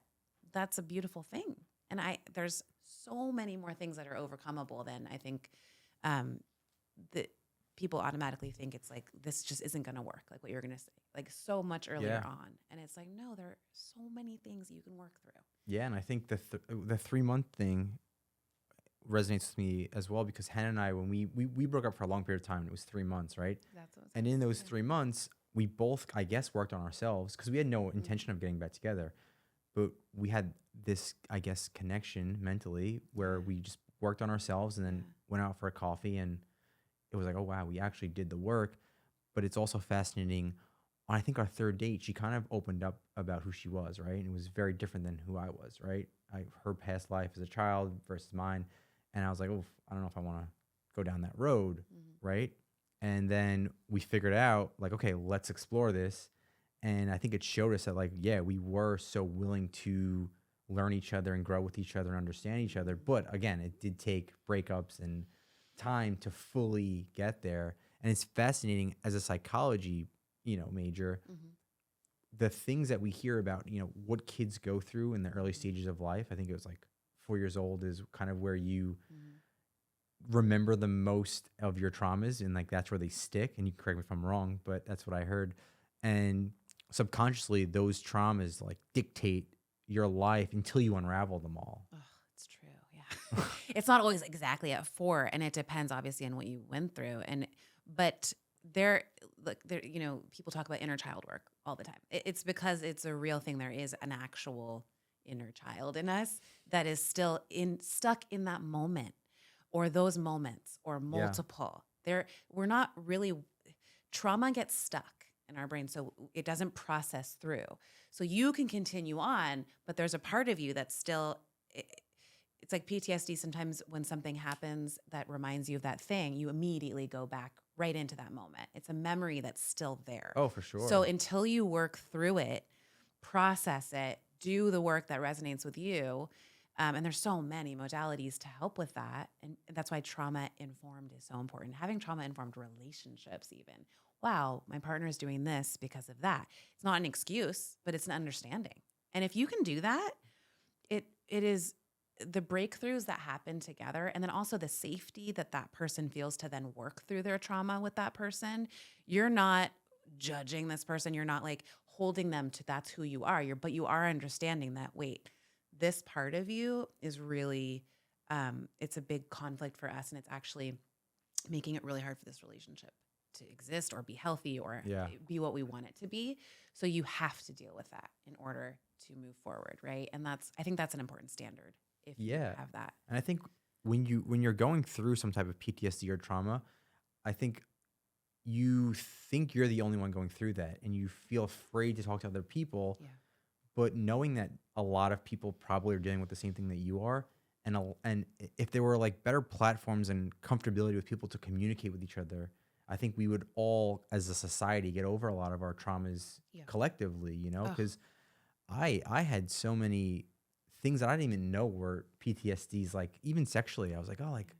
that's a beautiful thing. And there's so many more things that are overcomable than I think that people automatically think it's like, this just isn't going to work, like what you're going to say, like so much earlier on. And it's like, no, there are so many things you can work through. Yeah. And I think the 3-month thing resonates with me as well, because Hannah and I, when we broke up for a long period of time, it was 3 months, right? That's what And in those 3 months, we both, I guess, worked on ourselves because we had no intention of getting back together. But we had this, I guess, connection mentally where we just worked on ourselves and then went out for a coffee, and it was like, oh, wow, we actually did the work. But it's also fascinating. On, I think, our third date, she kind of opened up about who she was, right? And it was very different than who I was, right? Her past life as a child versus mine. And I was like, oh, I don't know if I want to go down that road, right? And then we figured out, like, okay, let's explore this. And I think it showed us that, like, yeah, we were so willing to learn each other and grow with each other and understand each other. But again, it did take breakups and time to fully get there. And it's fascinating as a psychology, major, the things that we hear about, what kids go through in the early stages of life. I think it was like 4 years old is kind of where you remember the most of your traumas, and like that's where they stick. And you can correct me if I'm wrong, but that's what I heard. And subconsciously, those traumas like dictate your life until you unravel them all. Oh, it's true. Yeah. It's not always exactly at 4, and it depends obviously on what you went through. But people talk about inner child work all the time. It's because it's a real thing. There is an actual inner child in us that is still stuck in that moment, or those moments, or multiple. We're not really, trauma gets stuck in our brain, so it doesn't process through. So you can continue on, but there's a part of you that's still, it's like PTSD. Sometimes when something happens that reminds you of that thing, you immediately go back right into that moment. It's a memory that's still there. Oh, for sure. So until you work through it, process it, do the work that resonates with you, and there's so many modalities to help with that. And that's why trauma-informed is so important. Having trauma-informed relationships even. Wow, my partner is doing this because of that. It's not an excuse, but it's an understanding. And if you can do that, it is the breakthroughs that happen together, and then also the safety that person feels to then work through their trauma with that person. You're not judging this person. You're not like holding them to that's who you are. But you are understanding that, wait, this part of you is really, it's a big conflict for us, and it's actually making it really hard for this relationship to exist or be healthy or be what we want it to be. So you have to deal with that in order to move forward, right? And I think that's an important standard if you have that. And I think when you're going through some type of PTSD or trauma, I think you think you're the only one going through that, and you feel afraid to talk to other people. Yeah. But knowing that a lot of people probably are dealing with the same thing that you are, and if there were like better platforms and comfortability with people to communicate with each other, I think we would all, as a society, get over a lot of our traumas collectively, because I had so many things that I didn't even know were PTSDs, like even sexually. I was like, oh, like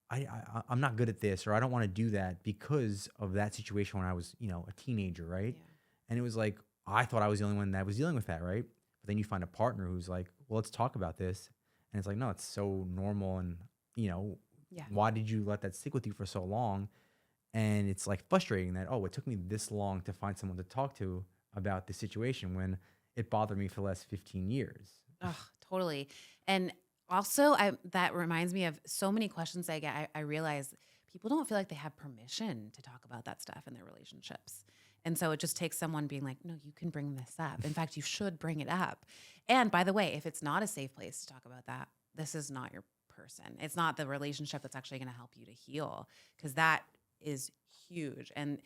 I'm not good at this, or I don't want to do that because of that situation when I was, a teenager, right? Yeah. And it was like, I thought I was the only one that was dealing with that, right? But then you find a partner who's like, well, let's talk about this. And it's like, no, it's so normal. And, Yeah. why did you let that stick with you for so long? And it's like frustrating that, oh, it took me this long to find someone to talk to about this situation when it bothered me for the last 15 years. Oh, totally. And also, that reminds me of so many questions I get. I realize people don't feel like they have permission to talk about that stuff in their relationships. And so it just takes someone being like, no, you can bring this up. In fact, you should bring it up. And by the way, if it's not a safe place to talk about that, this is not your person. It's not the relationship that's actually going to help you to heal, because that is huge. And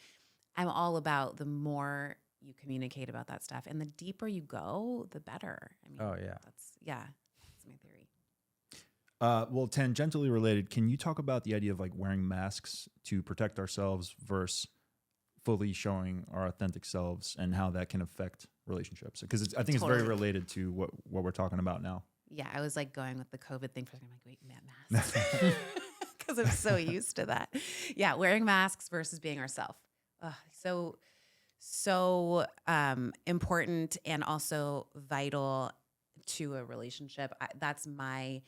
I'm all about the more you communicate about that stuff and the deeper you go, the better. I mean, Oh, yeah. that's my theory. Well, tangentially related, can you talk about the idea of like wearing masks to protect ourselves versus fully showing our authentic selves, and how that can affect relationships? Because I think it's very Totally. related to what we're talking about now. Yeah, I was like going with the COVID thing for a second. I'm like, wait, masks. Because I'm so used to that. Yeah, wearing masks versus being ourselves. So important, and also vital to a relationship. That's my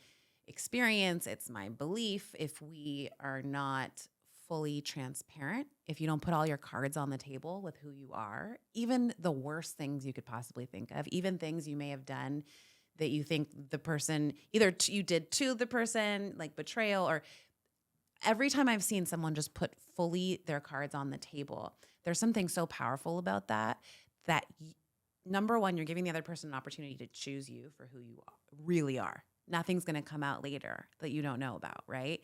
experience. It's my belief. If we are not fully transparent, if you don't put all your cards on the table with who you are, even the worst things you could possibly think of, even things you may have done that you think the person either you did to the person, like betrayal, or every time I've seen someone just put fully their cards on the table, there's something so powerful about that, number one, you're giving the other person an opportunity to choose you for who you really are. Nothing's going to come out later that you don't know about, right?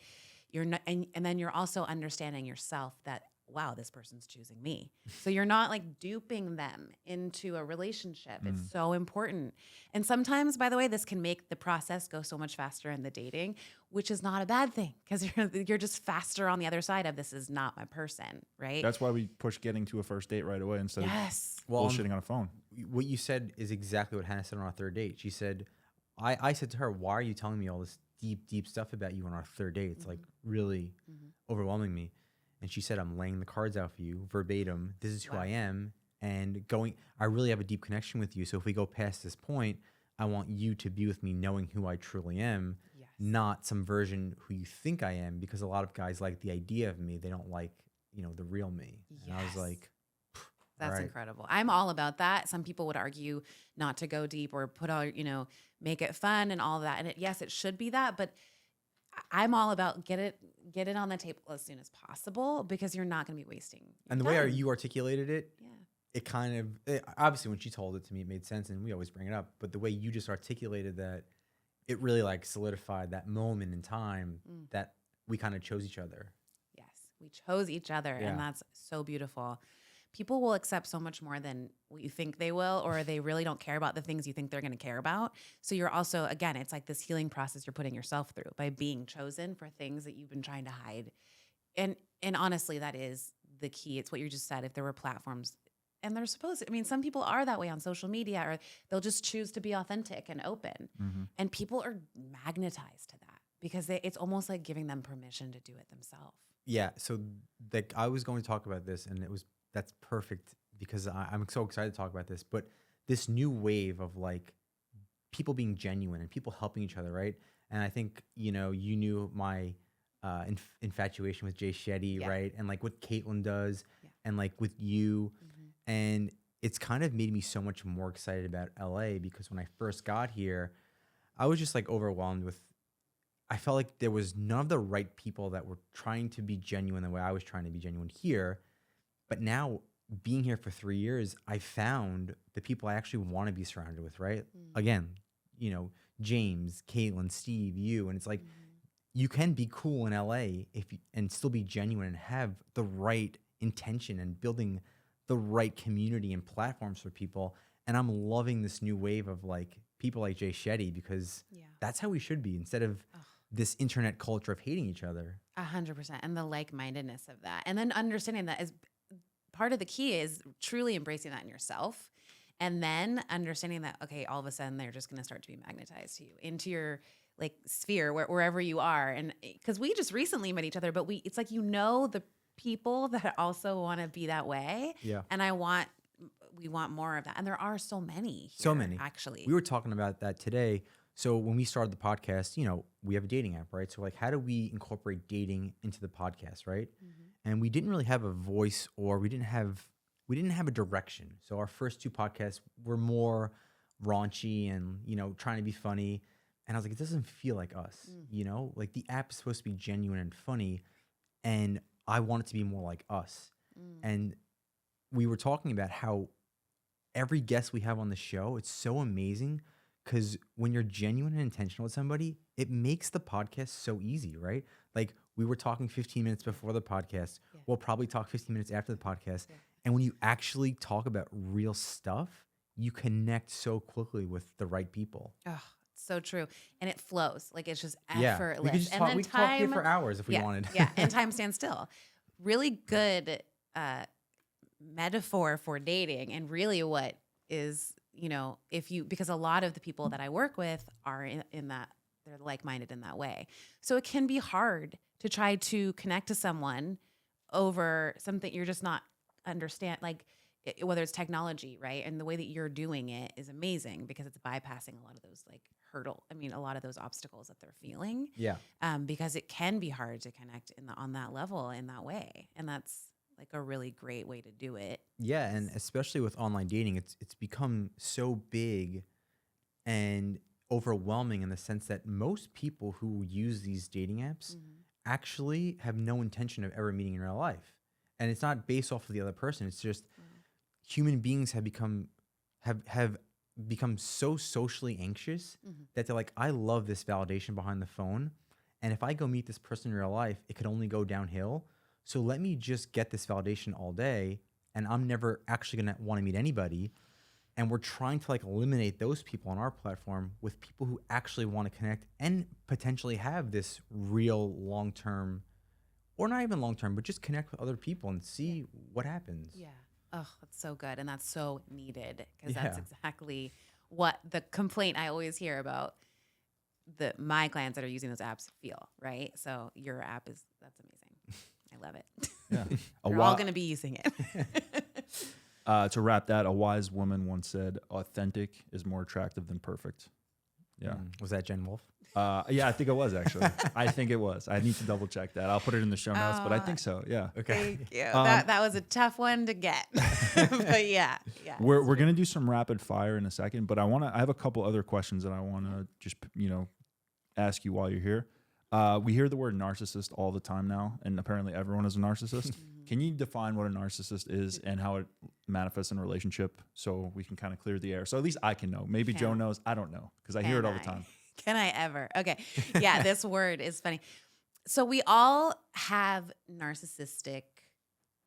You're not, and then you're also understanding yourself that, wow, this person's choosing me. So you're not like duping them into a relationship. It's so important. And sometimes, by the way, this can make the process go so much faster in the dating, which is not a bad thing, because you're just faster on the other side of, this is not my person, right? That's why we push getting to a first date right away instead of bullshitting on a phone. What you said is exactly what Hannah said on our third date. She said, I said to her, why are you telling me all this deep stuff about you on our third date? It's like really overwhelming me. And she said, I'm laying the cards out for you verbatim. This is who I am. And I really have a deep connection with you. So if we go past this point, I want you to be with me knowing who I truly am, not some version who you think I am, because a lot of guys like the idea of me. They don't like, the real me. And I was like, that's incredible. I'm all about that. Some people would argue not to go deep or put all, make it fun and all that. And it should be that, but I'm all about get it on the table as soon as possible, because you're not going to be wasting your And the time. way you articulated it, it kind of, obviously when she told it to me, it made sense, and we always bring it up. But the way you just articulated that, it really like solidified that moment in time that we kind of chose each other. Yes, we chose each other, and that's so beautiful. People will accept so much more than what you think they will, or they really don't care about the things you think they're going to care about. So you're also, again, it's like this healing process you're putting yourself through by being chosen for things that you've been trying to hide. And honestly, that is the key. It's what you just said. If there were platforms, and they're supposed to, some people are that way on social media, or they'll just choose to be authentic and open. And people are magnetized to that, because it's almost like giving them permission to do it themselves. Yeah. So I was going to talk about this, and that's perfect, because I'm so excited to talk about this. But this new wave of like people being genuine and people helping each other, right? And I think, you knew my infatuation with Jay Shetty, right? And like what Caitlin does, and like with you. And it's kind of made me so much more excited about LA, because when I first got here, I was just like overwhelmed with, I felt like there was none of the right people that were trying to be genuine the way I was trying to be genuine here. But now, being here for 3 years, I found the people I actually want to be surrounded with, right? Again, James, Caitlin, Steve, you. And it's like, you can be cool in LA and still be genuine and have the right intention and building the right community and platforms for people. And I'm loving this new wave of like people like Jay Shetty, because that's how we should be, instead of this internet culture of hating each other. 100%. And the like-mindedness of that. And then understanding that is part of the key, is truly embracing that in yourself. And then understanding that, okay, all of a sudden they're just going to start to be magnetized to you, into your like sphere wherever you are. And because we just recently met each other, but it's like, the people that also want to be that way. Yeah. And we want more of that. And there are so many here, So many. actually. We were talking about that today. So when we started the podcast, we have a dating app, right? So like, how do we incorporate dating into the podcast, right? Mm-hmm. And we didn't really have a voice, or we didn't have a direction. So our first 2 podcasts were more raunchy and, trying to be funny. And I was like, it doesn't feel like us, like the app is supposed to be genuine and funny. And I want it to be more like us. And we were talking about how every guest we have on the show, it's so amazing, because when you're genuine and intentional with somebody, it makes the podcast so easy, right? Like, we were talking 15 minutes before the podcast. Yeah. We'll probably talk 15 minutes after the podcast. Yeah. And when you actually talk about real stuff, you connect so quickly with the right people. Oh, so true. And it flows. Like, it's just Yeah. effortless. We could just and talk, then we could talk here for hours if we wanted. Yeah. And time stands still. Really good metaphor for dating, and really what is, because a lot of the people that I work with are in that, they're like-minded in that way. So it can be hard to try to connect to someone over something you're just not understand, like whether it's technology, right? And the way that you're doing it is amazing, because it's bypassing a lot of those a lot of those obstacles that they're feeling. Yeah. Because it can be hard to connect on that level in that way. And that's like a really great way to do it. Yeah, and especially with online dating, it's become so big and overwhelming, in the sense that most people who use these dating apps actually have no intention of ever meeting in real life. And it's not based off of the other person. It's just human beings have become so socially anxious that they're like, I love this validation behind the phone. And if I go meet this person in real life, it could only go downhill. So let me just get this validation all day, and I'm never actually going to want to meet anybody. And we're trying to eliminate those people on our platform with people who actually want to connect and potentially have this real long-term, or not even long-term, but just connect with other people and see what happens. Yeah. Oh, that's so good. And that's so needed, because that's exactly what the complaint I always hear about my clients that are using those apps feel, right? So your app that's amazing. I love it. Yeah. We're all going to be using it. To wrap that, a wise woman once said, authentic is more attractive than perfect. Yeah. Was that Jenn Wolfe? Yeah, I think it was, actually. I think it was. I need to double check that. I'll put it in the show notes, but I think so. Yeah. Okay. Thank you. That was a tough one to get. But yeah. We're going to do some rapid fire in a second, but I have a couple other questions that I want to just, ask you while you're here. We hear the word narcissist all the time now, and apparently everyone is a narcissist. Can you define what a narcissist is and how it manifests in a relationship, so we can kind of clear the air? So at least I can know. Maybe Joe knows. I don't know, because I hear it all the time. Can I ever? Okay. Yeah, this word is funny. So we all have narcissistic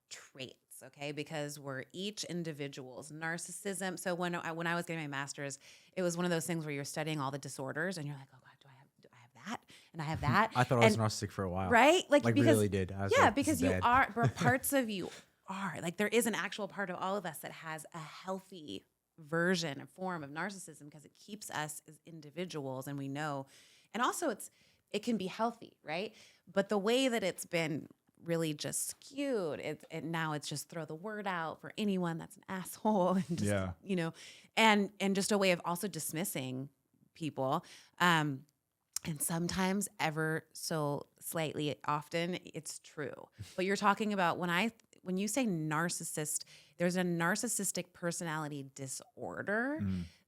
traits, okay? Because we're each individuals. Narcissism. So when I was getting my master's, it was one of those things where you're studying all the disorders, and you're like, oh God, do I have that? And I have that. I thought I was narcissistic for a while. Right? Because, really did. I was like, because you are, parts of you are. Like, there is an actual part of all of us that has a healthy version, a form of narcissism, because it keeps us as individuals, and we know. And also it can be healthy, right? But the way that it's been really just skewed, now it's just throw the word out for anyone that's an asshole, and just, and just a way of also dismissing people. And sometimes, ever so slightly, often, it's true. But you're talking about, when you say narcissist, there's a narcissistic personality disorder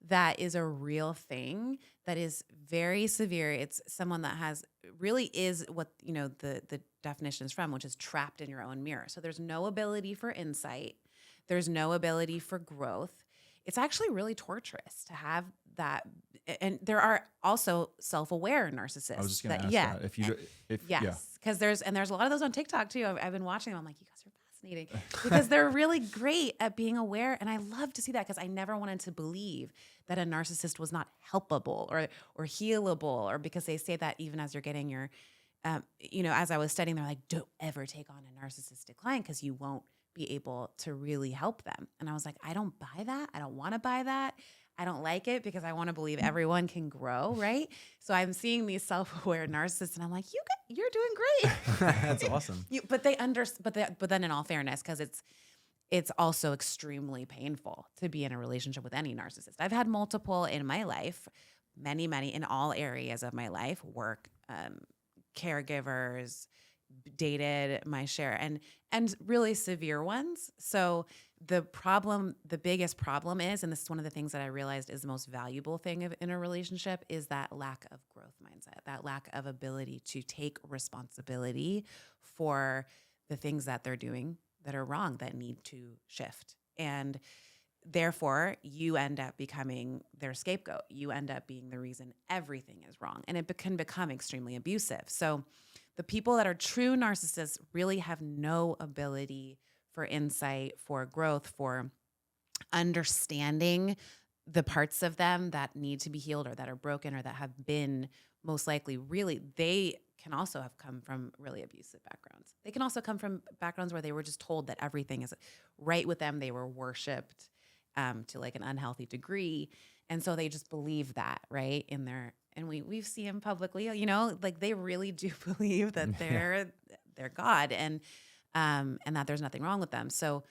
that is a real thing, that is very severe. It's someone that really is what, the definition is from, which is trapped in your own mirror. So there's no ability for insight. There's no ability for growth. It's actually really torturous to have that. And there are also self-aware narcissists. I was just going to ask that. Because there's a lot of those on TikTok too. I've been watching them. I'm like, you guys are fascinating, because they're really great at being aware. And I love to see that, because I never wanted to believe that a narcissist was not helpable or healable, or because they say that even as you're getting your, as I was studying, they're like, don't ever take on a narcissistic client, because you won't be able to really help them. And I was like, I don't buy that. I don't want to buy that. I don't like it because I want to believe everyone can grow, right? So I'm seeing these self-aware narcissists, and I'm like, you're doing great. That's awesome. But then in all fairness, because it's also extremely painful to be in a relationship with any narcissist. I've had multiple in my life, many in all areas of my life, work, caregivers, dated my share, and really severe ones. So the biggest problem is, and this is one of the things that I realized is the most valuable thing in a relationship, is that lack of growth mindset, that lack of ability to take responsibility for the things that they're doing that are wrong, that need to shift. And therefore, you end up becoming their scapegoat. You end up being the reason everything is wrong. And it can become extremely abusive. So the people that are true narcissists really have no ability for insight, for growth, for understanding the parts of them that need to be healed or that are broken or that have been most likely really, they can also have come from really abusive backgrounds. They can also come from backgrounds where they were just told that everything is right with them. They were worshipped to like an unhealthy degree. And so they just believe that, right? And we see them publicly, like they really do believe that they're God and that there's nothing wrong with them. So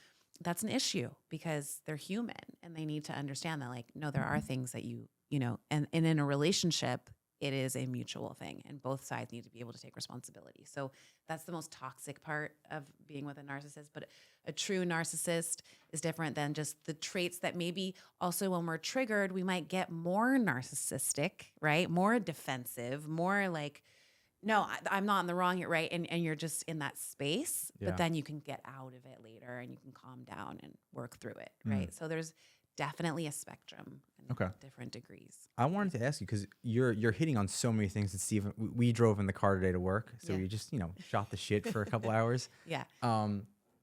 that's an issue because they're human and they need to understand that, like, no, there are things that and in a relationship, it is a mutual thing and both sides need to be able to take responsibility. So that's the most toxic part of being with a narcissist. But a true narcissist is different than just the traits that maybe also when we're triggered, we might get more narcissistic, right? More defensive, more like, no, I'm not in the wrong here, right? And you're just in that space, but then you can get out of it later and you can calm down and work through it, right? So there's definitely a spectrum and different degrees. I wanted to ask you, because you're hitting on so many things that Steve, we drove in the car today to work. So we just, shot the shit for a couple hours. Yeah.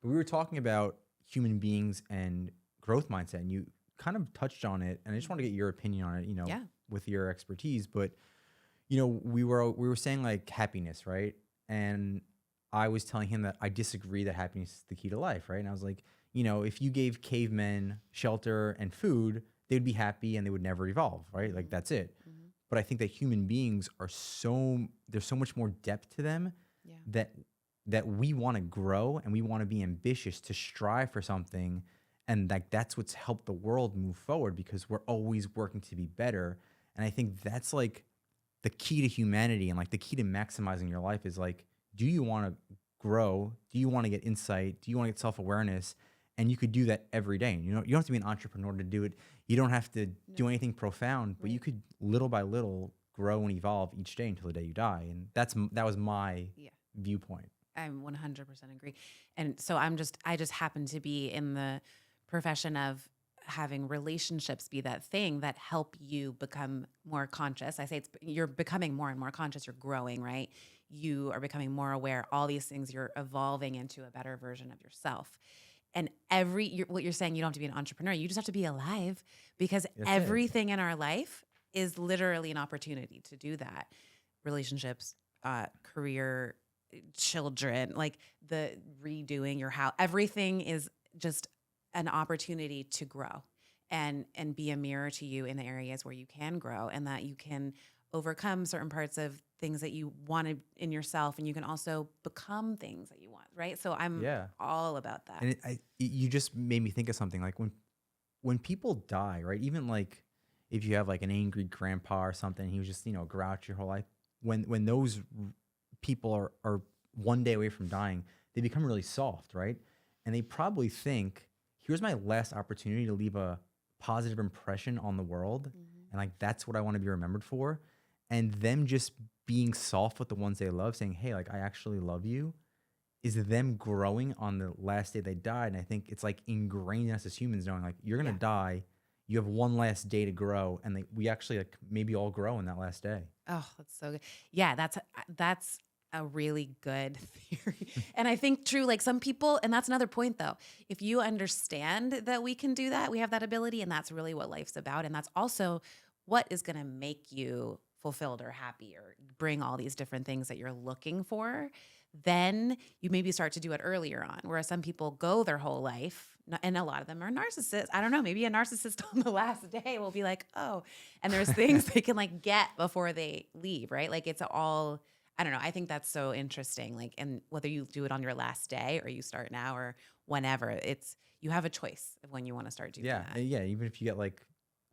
We were talking about human beings and growth mindset, and you kind of touched on it. And I just want to get your opinion on it, with your expertise. But, we were saying like happiness, right? And I was telling him that I disagree that happiness is the key to life, right? And I was like, if you gave cavemen shelter and food, they'd be happy and they would never evolve, right? Like that's it. Mm-hmm. But I think that human beings there's so much more depth to them that we want to grow and we want to be ambitious to strive for something. And like that's what's helped the world move forward because we're always working to be better. And I think that's like the key to humanity and like the key to maximizing your life is like, do you want to grow? Do you want to get insight? Do you want to get self-awareness? And you could do that every day. You don't have to be an entrepreneur to do it. You don't have to do anything profound, but you could little by little grow and evolve each day until the day you die. And that was my viewpoint. I 100% agree. And so I just happen to be in the profession of having relationships be that thing that help you become more conscious. I say you're becoming more and more conscious. You're growing, right? You are becoming more aware. All these things, you're evolving into a better version of yourself. And what you're saying, you don't have to be an entrepreneur. You just have to be alive because everything in our life is literally an opportunity to do that. Relationships, career, children, like the redoing your house, everything is just an opportunity to grow and be a mirror to you in the areas where you can grow and that you can overcome certain parts of things that you wanted in yourself, and you can also become things that you want, right? So I'm all about that. And you just made me think of something like when people die, right? Even like if you have like an angry grandpa or something, he was just grouch your whole life. When those people are one day away from dying, they become really soft, right? And they probably think, here's my last opportunity to leave a positive impression on the world, and like that's what I want to be remembered for. And them just being soft with the ones they love, saying, hey, like I actually love you, is them growing on the last day they died. And I think it's like ingrained in us as humans, knowing like you're gonna die, you have one last day to grow, and we actually like maybe all grow in that last day. Oh, that's so good. Yeah, that's a really good theory. And I think true, like some people, and that's another point though, if you understand that we can do that, we have that ability, and that's really what life's about. And that's also what is going to make you fulfilled or happy or bring all these different things that you're looking for, then you maybe start to do it earlier on. Whereas some people go their whole life, and a lot of them are narcissists. I don't know, maybe a narcissist on the last day will be like, oh, and there's things they can like get before they leave, right? Like it's all, I don't know. I think that's so interesting. Like, and whether you do it on your last day or you start now or whenever, you have a choice of when you want to start doing that. Yeah. Even if you get like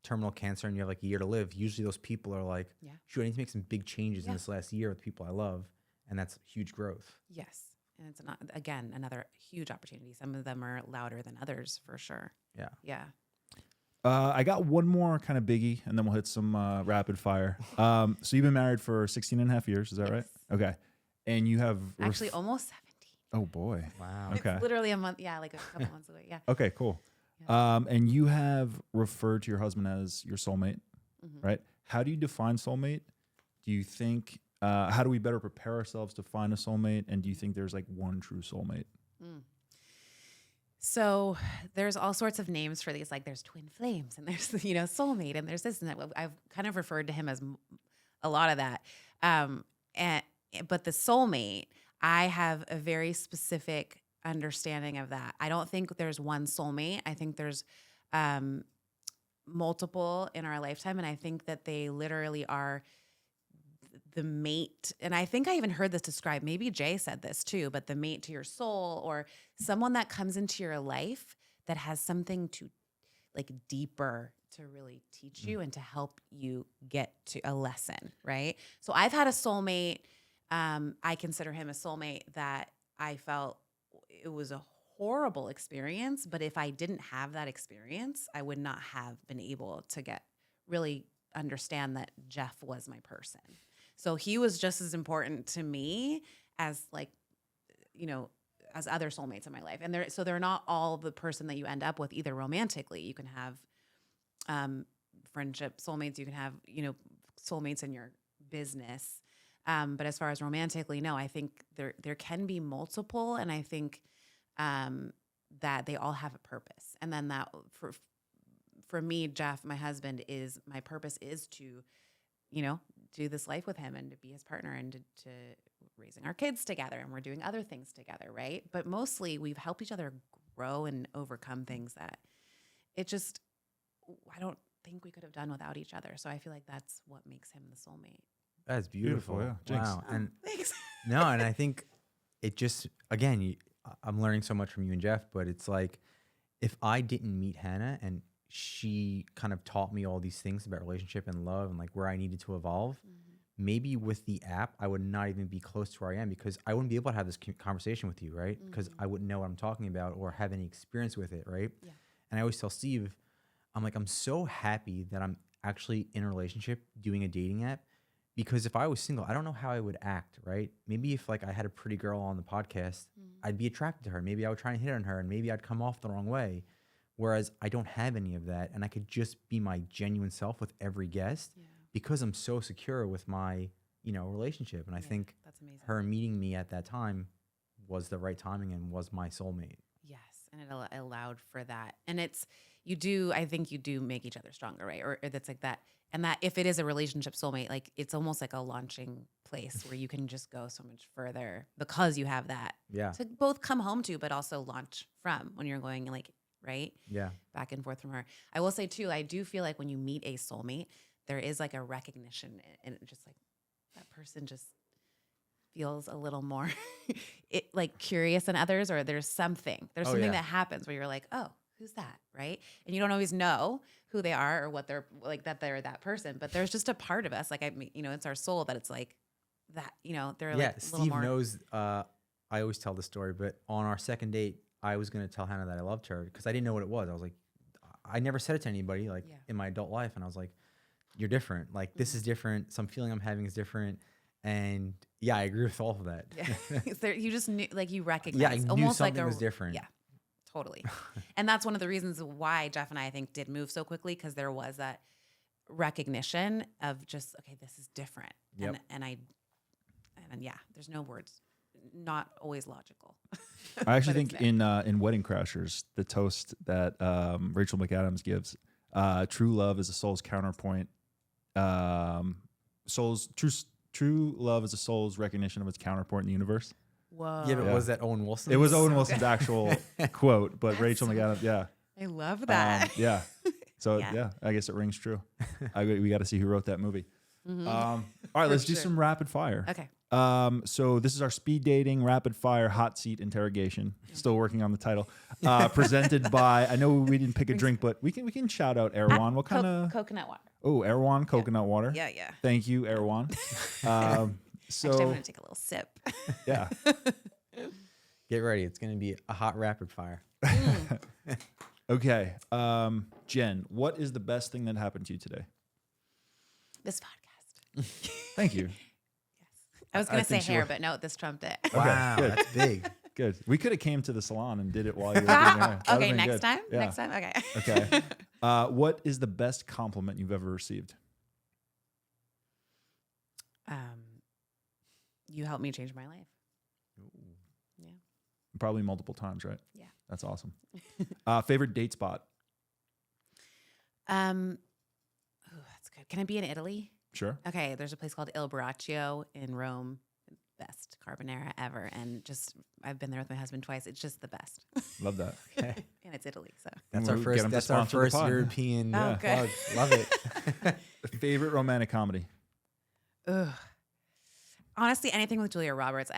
terminal cancer and you have like a year to live, usually those people are like, shoot, I need to make some big changes in this last year with people I love. And that's huge growth. Yes. And it's not, again, another huge opportunity. Some of them are louder than others for sure. Yeah. Yeah. I got one more kind of biggie, and then we'll hit some rapid fire. So you've been married for 16 and a half years. Is that right? Okay. And you have... Actually, almost 17. Oh, boy. Wow. Okay. It's literally a month. Yeah, like a couple months away. Yeah. Okay, cool. Yeah. And you have referred to your husband as your soulmate, right? How do you define soulmate? Do you think... how do we better prepare ourselves to find a soulmate? And do you think there's like one true soulmate? So there's all sorts of names for these. Like there's twin flames and there's, soulmate and there's this and that. I've kind of referred to him as a lot of that. But the soulmate, I have a very specific understanding of that. I don't think there's one soulmate. I think there's multiple in our lifetime. And I think that they literally are the mate. And I think I even heard this described, maybe Jay said this too, but the mate to your soul, or someone that comes into your life that has something to like deeper to really teach you and to help you get to a lesson, right? So I've had a soulmate. I consider him a soulmate that I felt it was a horrible experience, but if I didn't have that experience, I would not have been able to really understand that Jeff was my person. So he was just as important to me as as other soulmates in my life. And they're not all the person that you end up with either romantically. You can have friendship soulmates, you can have, soulmates in your business. But as far as romantically, no, I think there can be multiple, and I think that they all have a purpose. And then that for me, Jeff, my husband, my purpose is to, do this life with him and to be his partner and to raising our kids together, and we're doing other things together, right? But mostly we've helped each other grow and overcome things that I don't think we could have done without each other. So I feel like that's what makes him the soulmate. That's beautiful. Yeah. Jinx. Wow. And Thanks. no, and I think it just, again, I'm learning so much from you and Jeff, but it's like, if I didn't meet Hannah and she kind of taught me all these things about relationship and love and like where I needed to evolve, maybe with the app, I would not even be close to where I am, because I wouldn't be able to have this conversation with you, right? Because I wouldn't know what I'm talking about or have any experience with it, right? Yeah. And I always tell Steve, I'm like, I'm so happy that I'm actually in a relationship doing a dating app, because if I was single, I don't know how I would act, right? Maybe if like I had a pretty girl on the podcast, I'd be attracted to her. Maybe I would try and hit on her and maybe I'd come off the wrong way. Whereas I don't have any of that, and I could just be my genuine self with every guest because I'm so secure with my, relationship. And I think that's amazing. her meeting me at that time was the right timing and was my soulmate. Yes, and it allowed for that. And I think you do make each other stronger, right? Or that's like that. And that if it is a relationship soulmate, like it's almost like a launching place where you can just go so much further because you have that to both come home to, but also launch from when you're going like, right? Yeah. Back and forth from her. I will say too, I do feel like when you meet a soulmate, there is like a recognition, and just like that person just feels a little more like curious than others, or there's something that happens where you're like, oh, who's that? Right. And you don't always know who they are or what they're like, that they're that person, but there's just a part of us. Like, it's our soul that it's like that, they're like a Steve little more. knows, I always tell the story, but on our second date, I was going to tell Hannah that I loved her because I didn't know what it was. I was like, I never said it to anybody in my adult life. And I was like, you're different. Like, this is different. Some feeling I'm having is different. And I agree with all of that. Yeah. You just knew, like you recognize. I knew almost something like was different. Yeah, totally. And that's one of the reasons why Jeff and I think did move so quickly, because there was that recognition of just, okay, this is different. Yep. And there's no words. Not always logical. I actually think in Wedding Crashers, the toast that Rachel McAdams gives, true love is a soul's counterpoint. True love is a soul's recognition of its counterpart in the universe. Whoa. Yeah, but Yeah. was that Owen Wilson? It was Owen So Wilson's good. actual quote, but That's Rachel so McAdams, yeah. I love that. Yeah. So Yeah. yeah, I guess it rings true. We got to see who wrote that movie. Mhm. All right, For let's do sure. some rapid fire. Okay. So this is our speed dating rapid fire hot seat interrogation. Still working on the title. Presented by. I know we didn't pick a drink, but we can shout out Erewhon. What kind of? coconut water? Oh, Erewhon coconut water. Yeah, yeah. Thank you, Erewhon. Actually, I'm So gonna take a little sip. yeah. Get ready. It's going to be a hot rapid fire. Okay. Jen, what is the best thing that happened to you today? This podcast. Thank you. I was I gonna say think she hair, will. but no, this trumped it. Wow, good. that's big. Good. We could have came to the salon and did it while you were doing your hair. That would've Okay, been next good. time. Yeah. Next time. Okay. Okay. What is the best compliment you've ever received? You helped me change my life. Yeah. Probably multiple times, right? Yeah. That's awesome. Favorite date spot? Oh, that's good. Can I be in Italy? Sure. Okay, there's a place called Il Braccio in Rome. Best carbonara ever. And just, I've been there with my husband twice. It's just the best. Love that. Okay. And it's Italy. So, That's We'll our get first. 'em to That's our sponsor the first pod. European Oh, good. plug. Love it. Favorite romantic comedy? ugh. Honestly, anything with Julia Roberts,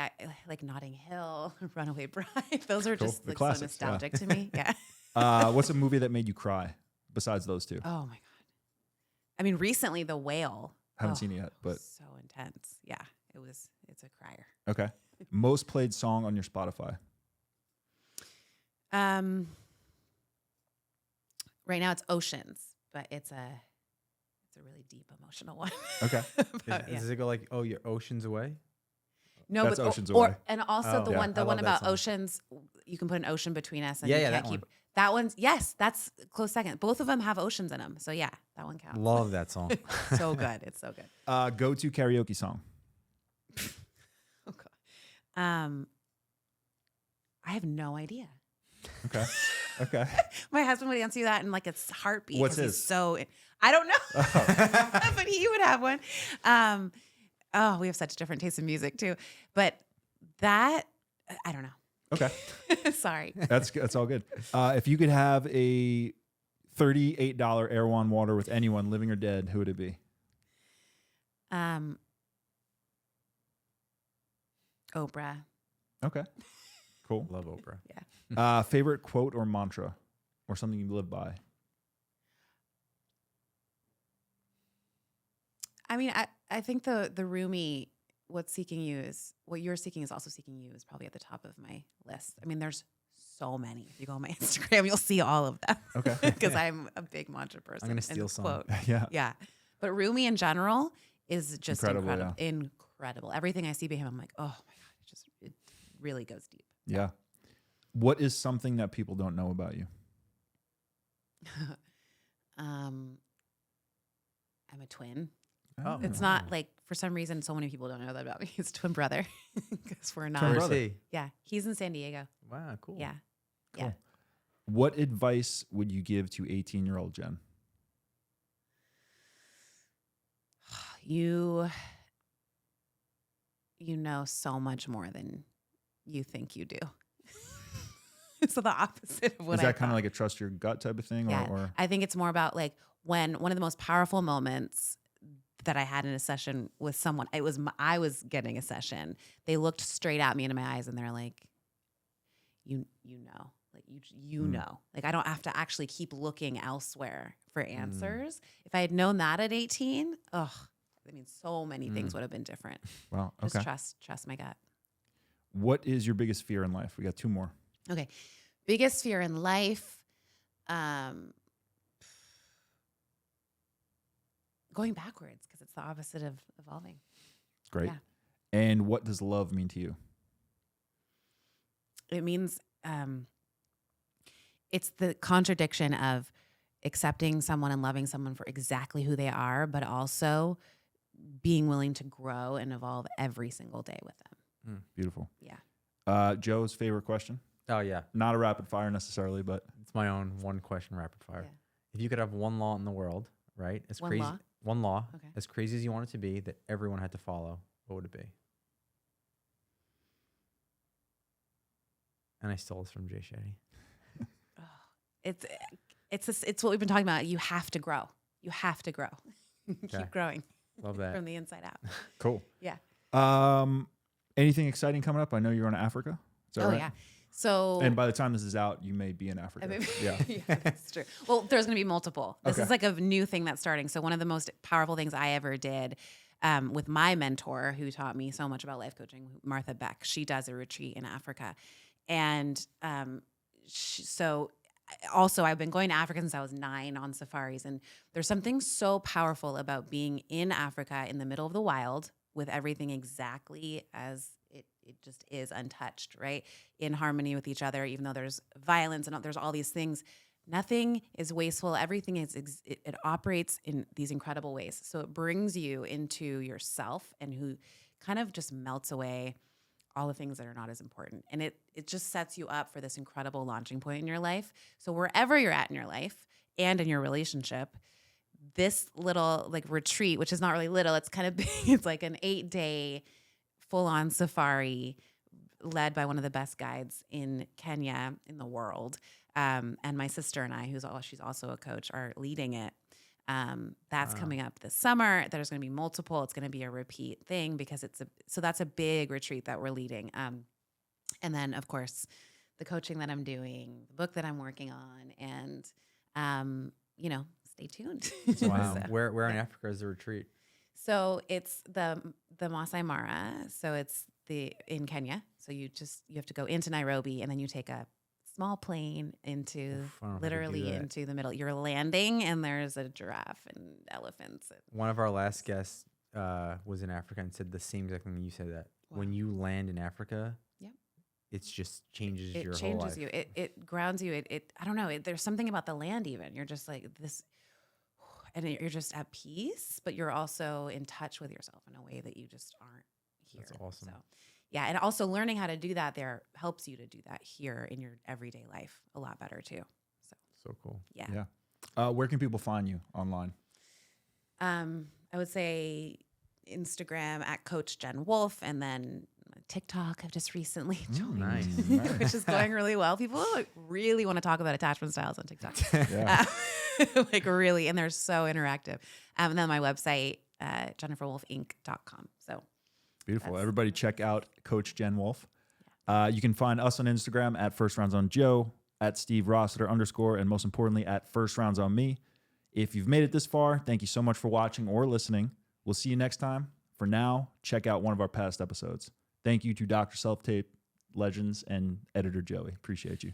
like Notting Hill, Runaway Bride, those are Cool. just The like so classics, yeah. nostalgic to me. Yeah. What's a movie that made you cry besides those two? Oh my God. I mean, recently The Whale. Haven't seen it yet, but so intense. Yeah, it's a crier. okay. Most played song on your Spotify? Right now it's Oceans, but it's a really deep emotional one. Okay. But, yeah. Does it go like, oh, you're oceans away? No, That's but Oceans Away. and also Oh, the yeah. one I love that about song. oceans. You can put an ocean between us, and Yeah, you yeah, can't that keep one. that one's yes, that's close second. Both of them have oceans in them, so yeah, that one counts. Love that song. So good, it's so good. Go-to karaoke song? Oh God. I have no idea. Okay. Okay. My husband would answer you that in like its heartbeat. What's 'cause he's his? So I don't know, but he would have one. Oh, we have such different tastes in music too. But that I don't know. Okay. Sorry. That's all good. If you could have a $38 Erewhon water with anyone, living or dead, who would it be? Oprah. Okay. Cool. Love Oprah. Favorite quote or mantra or something you live by? I mean, I think the Rumi, what you're seeking is also seeking you is probably at the top of my list. I mean, there's so many. If you go on my Instagram, you'll see all of them. Okay. Because I'm a big mantra person. I'm gonna and steal some. quote. Yeah. Yeah. But Rumi in general is just Incredible, incredible. Everything I see by him, I'm like, oh my God, it really goes deep. Yeah. What is something that people don't know about you? I'm a twin. Oh, It's wow. not like, for some reason, so many people don't know that about me. It's twin brother. Because we're not. Twin Where's brother. he? Yeah. He's in San Diego. Wow, cool. Yeah. Cool. Yeah. What advice would you give to 18-year-old Jen? You know so much more than you think you do. It's the opposite of what Is I that kind of thought. like a trust your gut type of thing? Yeah. Or I think it's more about like when one of the most powerful moments that I had in a session with someone, I was getting a session. They looked straight at me into my eyes and they're like, you know, like you know, like I don't have to actually keep looking elsewhere for answers. If I had known that at 18, I mean, so many things would have been different. wow. Just Okay. trust my gut. What is your biggest fear in life? We got two more. Okay. Biggest fear in life. Going backwards because it's the opposite of evolving. Great. Yeah. And what does love mean to you? It means it's the contradiction of accepting someone and loving someone for exactly who they are, but also being willing to grow and evolve every single day with them. Beautiful. Yeah. Joe's favorite question? Oh, yeah. Not a rapid fire necessarily, but It's my own one question rapid fire. Yeah. If you could have one law in the world, right? As One crazy, law? one law, Okay. as crazy as you want it to be, that everyone had to follow, what would it be? And I stole this from Jay Shetty. It's what we've been talking about. You have to grow. You have to grow. Okay. Keep growing Love that. from the inside out. Cool. Yeah. Anything exciting coming up? I know you're going to Africa. Is that right? Yeah. So And by the time this is out, you may be in Africa. Yeah. yeah, that's true. Well, there's going to be multiple. This Okay. is like a new thing that's starting. So one of the most powerful things I ever did with my mentor who taught me so much about life coaching, Martha Beck, she does a retreat in Africa. And so also I've been going to Africa since I was 9 on safaris. And there's something so powerful about being in Africa in the middle of the wild with everything exactly as it just is, untouched, right? In harmony with each other, even though there's violence and there's all these things. Nothing is wasteful. Everything it operates in these incredible ways. So it brings you into yourself and who kind of just melts away all the things that are not as important. And it just sets you up for this incredible launching point in your life. So wherever you're at in your life and in your relationship, this little like retreat, which is not really little, it's kind of big. It's like an 8-day full-on safari led by one of the best guides in Kenya in the world. And my sister and I, she's also a coach, are leading it. That's coming up this summer. There's going to be multiple. It's going to be a repeat thing because so that's a big retreat that we're leading. And then of course the coaching that I'm doing, the book that I'm working on, and stay tuned. Wow. So, Where in Africa is the retreat? So it's the Masai Mara. So it's in Kenya. So you have to go into Nairobi and then you take a small plane into literally into the middle. You're landing and there's a giraffe and elephants. One of our last guests was in Africa and said the same exact thing you said, that when you land in Africa, it just changes your whole life. You. It grounds you. I don't know. There's something about the land even. You're just like this, and you're just at peace, but you're also in touch with yourself in a way that you just aren't here. That's awesome. So, yeah, and also learning how to do that there helps you to do that here in your everyday life a lot better too. So cool. Yeah. Where can people find you online? I would say Instagram at Coach Jenn Wolfe, and then TikTok I've just recently joined, Nice. which is going really well. People really want to talk about attachment styles on TikTok. Yeah. Like really, and they're so interactive. And then my website, jenniferwolfeinc.com. So Beautiful. Everybody check out Coach Jenn Wolfe. You can find us on Instagram at First Rounds on Joe, at Steve Rossiter _, and most importantly at First Rounds on Me. If you've made it this far, thank you so much for watching or listening. We'll see you next time. For now, check out one of our past episodes. Thank you to Dr. Self-Tape legends and editor Joey. Appreciate you.